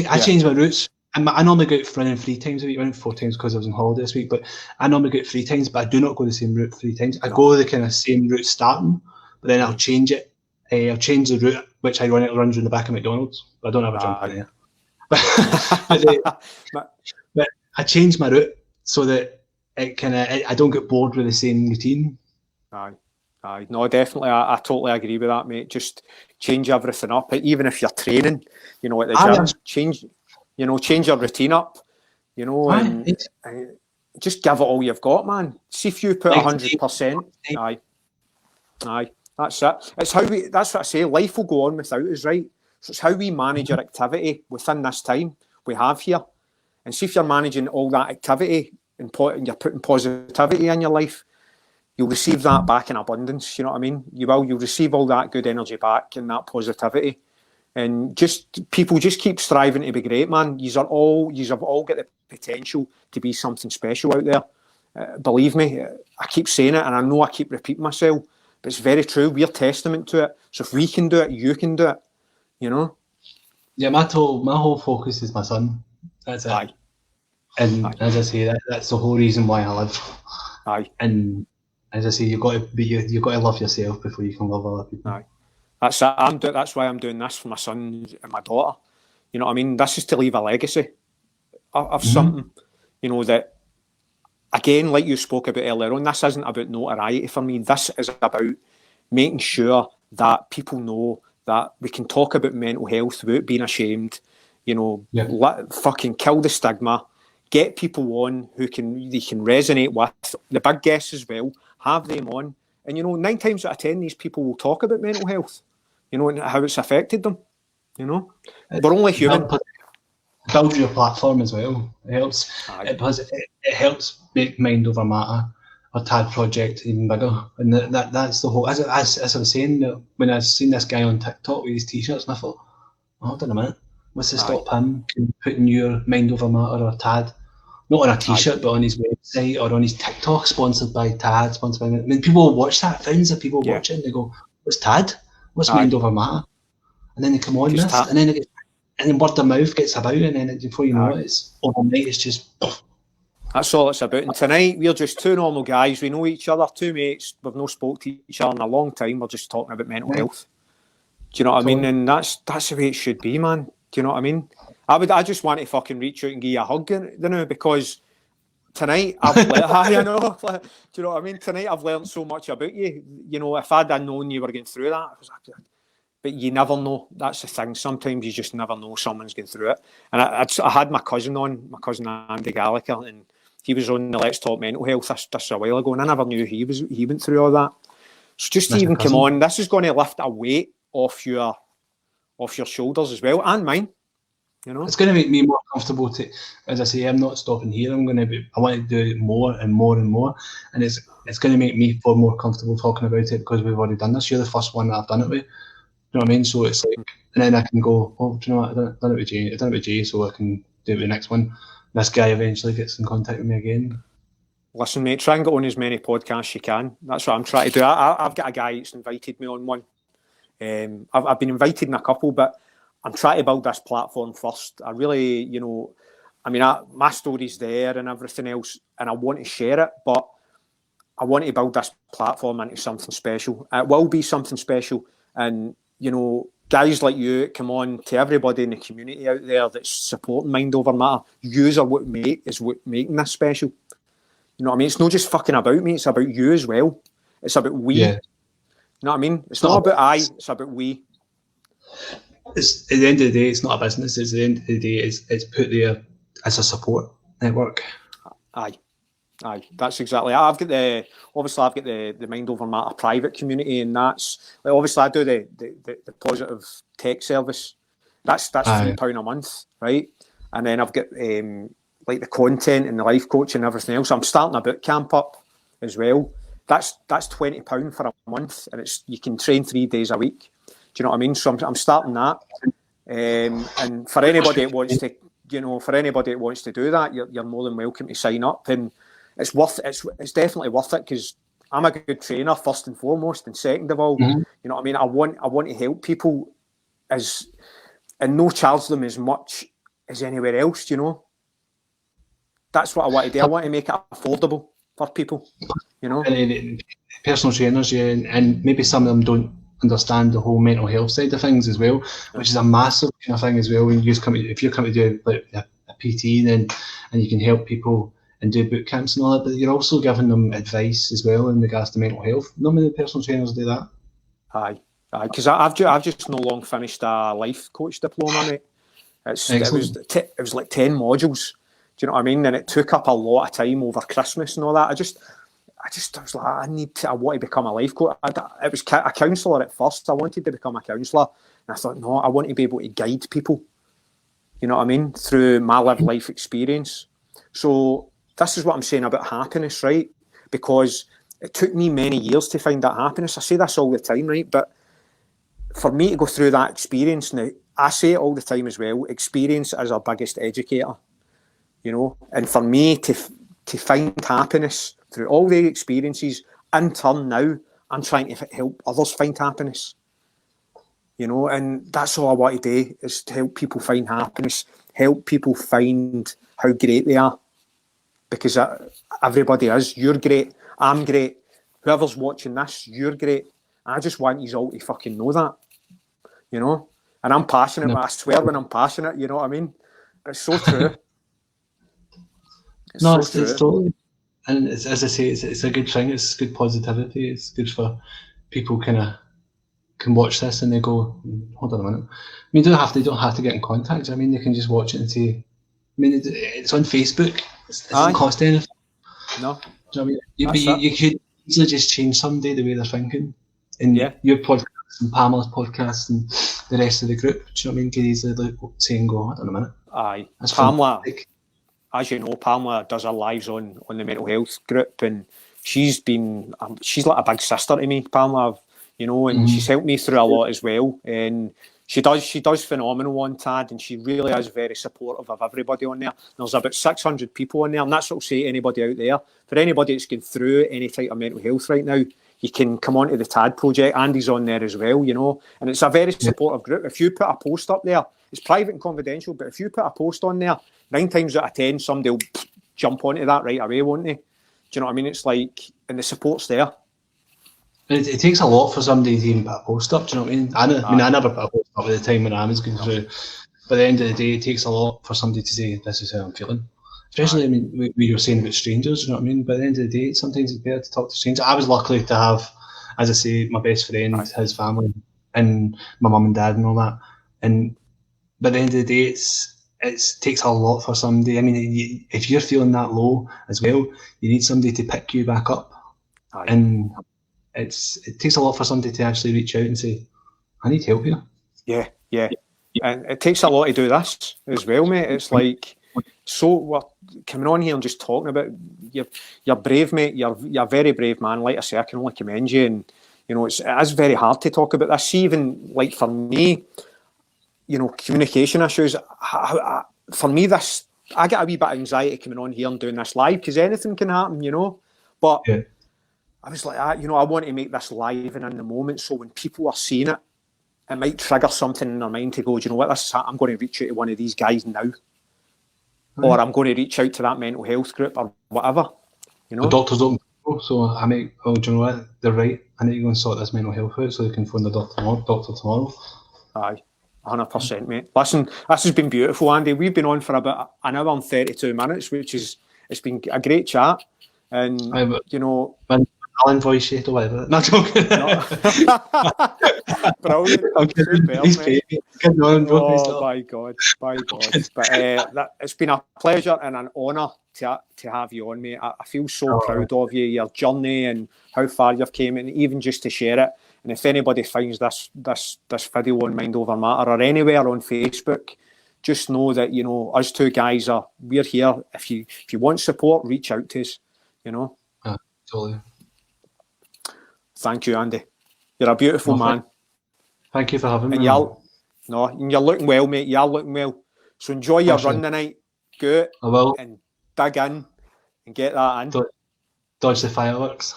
I changed my routes. I normally go out running 3 times a week. I went 4 times because I was on holiday this week, but I normally go out 3 times, but I do not go the same route 3 times. I go the kind of same route starting, but then I'll change it. I'll change the route, which ironically runs in the back of McDonald's. But I don't have a jump in there. But I changed my route so that I don't get bored with the same routine. Aye. No, definitely. I totally agree with that, mate. Just change everything up. Even if you're training, you know, at the gym, change your routine up, you know, and just give it all you've got, man. See if you put 100%. Aye. That's it. That's what I say. Life will go on without us, right? So it's how we manage our activity within this time we have here. And see if you're managing all that activity and you're putting positivity in your life, you'll receive that back in abundance. You know what I mean? You'll receive all that good energy back and that positivity. And people just keep striving to be great, man. You've all got the potential to be something special out there. Believe me, I keep saying it, and I know I keep repeating myself, but it's very true. We're testament to it. So if we can do it, you can do it. You know? Yeah, my whole focus is my son. That's it. Aye. And as I say, that's the whole reason why I live. Aye. And as I say, you've got to love yourself before you can love other people. Aye. That's why I'm doing this for my son and my daughter. You know what I mean? This is to leave a legacy of something. You know, that, again, like you spoke about earlier on, this isn't about notoriety for me. This is about making sure that people know that we can talk about mental health without being ashamed. You know, fucking kill the stigma. Get people on they can resonate with. The big guests as well. Have them on. And, you know, 9 times out of 10, these people will talk about mental health, you know, and how it's affected them, you know. We're only human. Build your platform as well. It helps. It helps make Mind Over Matter, our TAD project, even bigger. And that's the whole... As I was saying, when I seen this guy on TikTok with his T-shirts, and I thought, hold on a minute, what's to stop him from putting your Mind Over Matter or TAD not on a t-shirt, but on his website or on his TikTok, sponsored by Tad, sponsored by... I mean, people will watch that. Thousands of people watch it and they go, what's Tad? What's Mind Over Matter? And then they come on this, and then word of mouth gets about, and then before you know it, it's overnight, it's just... That's all it's about. And tonight, we're just two normal guys. We know each other, two mates. We've not spoke to each other in a long time. We're just talking about mental health. Do you know what I mean? And that's the way it should be, man. Do you know what I mean? I just want to fucking reach out and give you a hug, you know, because tonight I've I know. Do you know what I mean? Tonight I've learned so much about you. You know, if I'd known you were going through that, I was like, but you never know. That's the thing. Sometimes you just never know someone's going through it. And I had my cousin Andy Gallagher, and he was on the Let's Talk Mental Health this a while ago, and I never knew he went through all that. So just to even come on, this is going to lift a weight off your shoulders as well, and mine. You know, it's going to make me more comfortable to, as I say, I'm not stopping here. I want to do it more and more and more, and it's going to make me feel more comfortable talking about it because we've already done this. You're the first one that I've done it with. You know what I mean? So it's like, and then I can go, oh, do you know what? I've done it with Jay, so I can do it with the next one. This guy eventually gets in contact with me again. Listen, mate, try and get on as many podcasts as you can. That's what I'm trying to do. I've got a guy that's invited me on one. I've been invited in a couple, but I'm trying to build this platform first. I really, you know, I mean, my story's there and everything else, and I want to share it, but I want to build this platform into something special. It will be something special, and, you know, guys like you come on to everybody in the community out there that's supporting Mind Over Matter. Yous are what making this special. You know what I mean? It's not just fucking about me, it's about you as well. It's about we. Yeah. You know what I mean? It's not about I, it's about we. It's at the end of the day, it's not a business. It's at the end of the day, it's put there as a support network. Aye, that's exactly. I've got the Mind Over Matter private community, and that's like, obviously I do the positive tech service. That's £3 a month, right? And then I've got like the content and the life coach and everything else. I'm starting a boot camp up as well. That's £20 for a month, and you can train 3 days a week. Do you know what I mean? So I'm starting that, and for anybody that wants to, you know, do that, you're more than welcome to sign up, and it's definitely worth it because I'm a good trainer first and foremost, and second of all, you know what I mean. I want to help people and no charge them as much as anywhere else. You know, that's what I want to do. I want to make it affordable for people. You know, and personal trainers, yeah, and maybe some of them don't understand the whole mental health side of things as well, which is a massive kind of thing as well. When if you're coming to do like a PT, then and you can help people and do boot camps and all that, but you're also giving them advice as well in regards to mental health. Not many personal trainers do that. Aye, because I've just no long finished a life coach diploma, mate. It was like 10 modules. Do you know what I mean? And it took up a lot of time over Christmas and all that. I was like, I want to become a life coach. It was a counsellor at first. I wanted to become a counsellor. And I thought, no, I want to be able to guide people, you know what I mean, through my lived life experience. So this is what I'm saying about happiness, right? Because it took me many years to find that happiness. I say this all the time, right? But for me to go through that experience now, I say it all the time as well, experience is our biggest educator, you know? And for me to find happiness through all the experiences, in turn now, I'm trying to help others find happiness. You know, and that's all I want to do, is to help people find happiness, help people find how great they are. Because everybody is. You're great, I'm great. Whoever's watching this, you're great. I just want you all to fucking know that. You know? And I'm passionate, but I swear when I'm passionate, you know what I mean? It's so true. It's totally. And as I say, it's a good thing. It's good positivity. It's good for people can watch this and they go, hold on a minute. I mean, they don't have to get in contact. I mean, they can just watch it and say, I mean, it's on Facebook. It doesn't cost anything. No. Do you know what I mean? You could easily just change someday the way they're thinking. And your podcast and Pamela's podcast and the rest of the group, do you know what I mean? Could easily say and go, hold on a minute. Aye. Pamela, as you know, Pamela does her lives on the mental health group, and she's like a big sister to me, Pamela, you know, and she's helped me through a lot as well. And She does phenomenal on TAD, and she really is very supportive of everybody on there. There's about 600 people on there, and that's what I'll say to anybody out there. For anybody that's going through any type of mental health right now, you can come onto the TAD project. Andy's on there as well, you know, and it's a very supportive group. If you put a post up there, it's private and confidential, but if you put a post on there, 9 times out of 10, somebody will jump onto that right away, won't they? Do you know what I mean? It's like, and the support's there. It takes a lot for somebody to even put a post up, do you know what I mean? I never put a post up at the time when I was going through. But at the end of the day, it takes a lot for somebody to say, this is how I'm feeling. Especially, I mean, we were saying about strangers, you know what I mean? But at the end of the day, sometimes it's better to talk to strangers. I was lucky to have, as I say, my best friend, his family, and my mum and dad and all that. But at the end of the day, it takes a lot for somebody. I mean, if you're feeling that low as well, you need somebody to pick you back up. And it takes a lot for somebody to actually reach out and say, I need help here. Yeah. And it takes a lot to do this as well, mate. It's like, so we're coming on here and just talking about you're brave, mate. You're a very brave man. Like I say, I can only commend you. And you know, it is very hard to talk about this. Even like for me, you know, communication issues. For me, I get a wee bit of anxiety coming on here and doing this live because anything can happen, you know. But I was like, you know, I want to make this live and in the moment, so when people are seeing it, it might trigger something in their mind to go, do you know what, I'm going to reach out to one of these guys now. Or I'm going to reach out to that mental health group or whatever. You know? The doctors don't know, so I might, do you know what, they're right. I need to go and sort this mental health out so they can phone the doctor tomorrow. Aye, 100%, mate. Listen, this has been beautiful, Andy. We've been on for about an hour and 32 minutes, it's been a great chat. And, you know... I'll invoice you to whatever. Not joking. Brilliant. Oh, my God. But it's been a pleasure and an honour to have you on, mate. I feel so proud of you, your journey and how far you've came, and even just to share it. And if anybody finds this video on Mind Over Matter or anywhere on Facebook, just know that, you know, us two guys we're here. If you want support, reach out to us, you know. Totally. Thank you, Andy. You're a beautiful man. Thank you for having me. And you're looking well, mate. You're looking well. So enjoy your run tonight. Go I will. And dig in and get that in. Dodge the fireworks.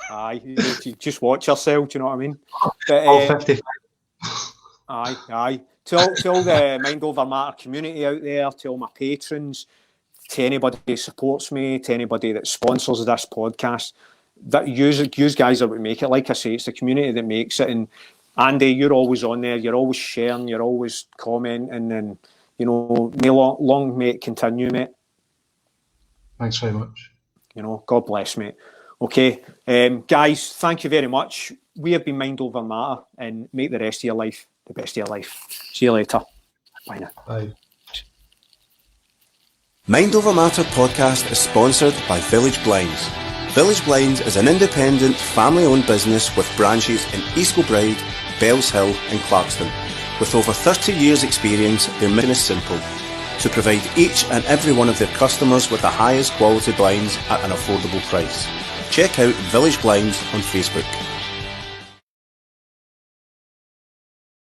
Aye, you just watch yourself. Do you know what I mean? But, all 55. Aye. Tell the Mind Over Matter community out there. Tell my patrons. To anybody who supports me. To anybody that sponsors this podcast. That you guys are what make it. Like I say, it's the community that makes it. And Andy, you're always on there. You're always sharing. You're always commenting. And you know, may long may it continue, mate. Thanks very much. You know, God bless, mate. Okay, guys, thank you very much. We have been Mind Over Matter, and make the rest of your life the best of your life. See you later. Bye now. Bye. Mind Over Matter podcast is sponsored by Village Blinds. Village Blinds is an independent, family-owned business with branches in East Kilbride, Bells Hill and Clarkston. With over 30 years' experience, their mission is simple: to provide each and every one of their customers with the highest quality blinds at an affordable price. Check out Village Blinds on Facebook.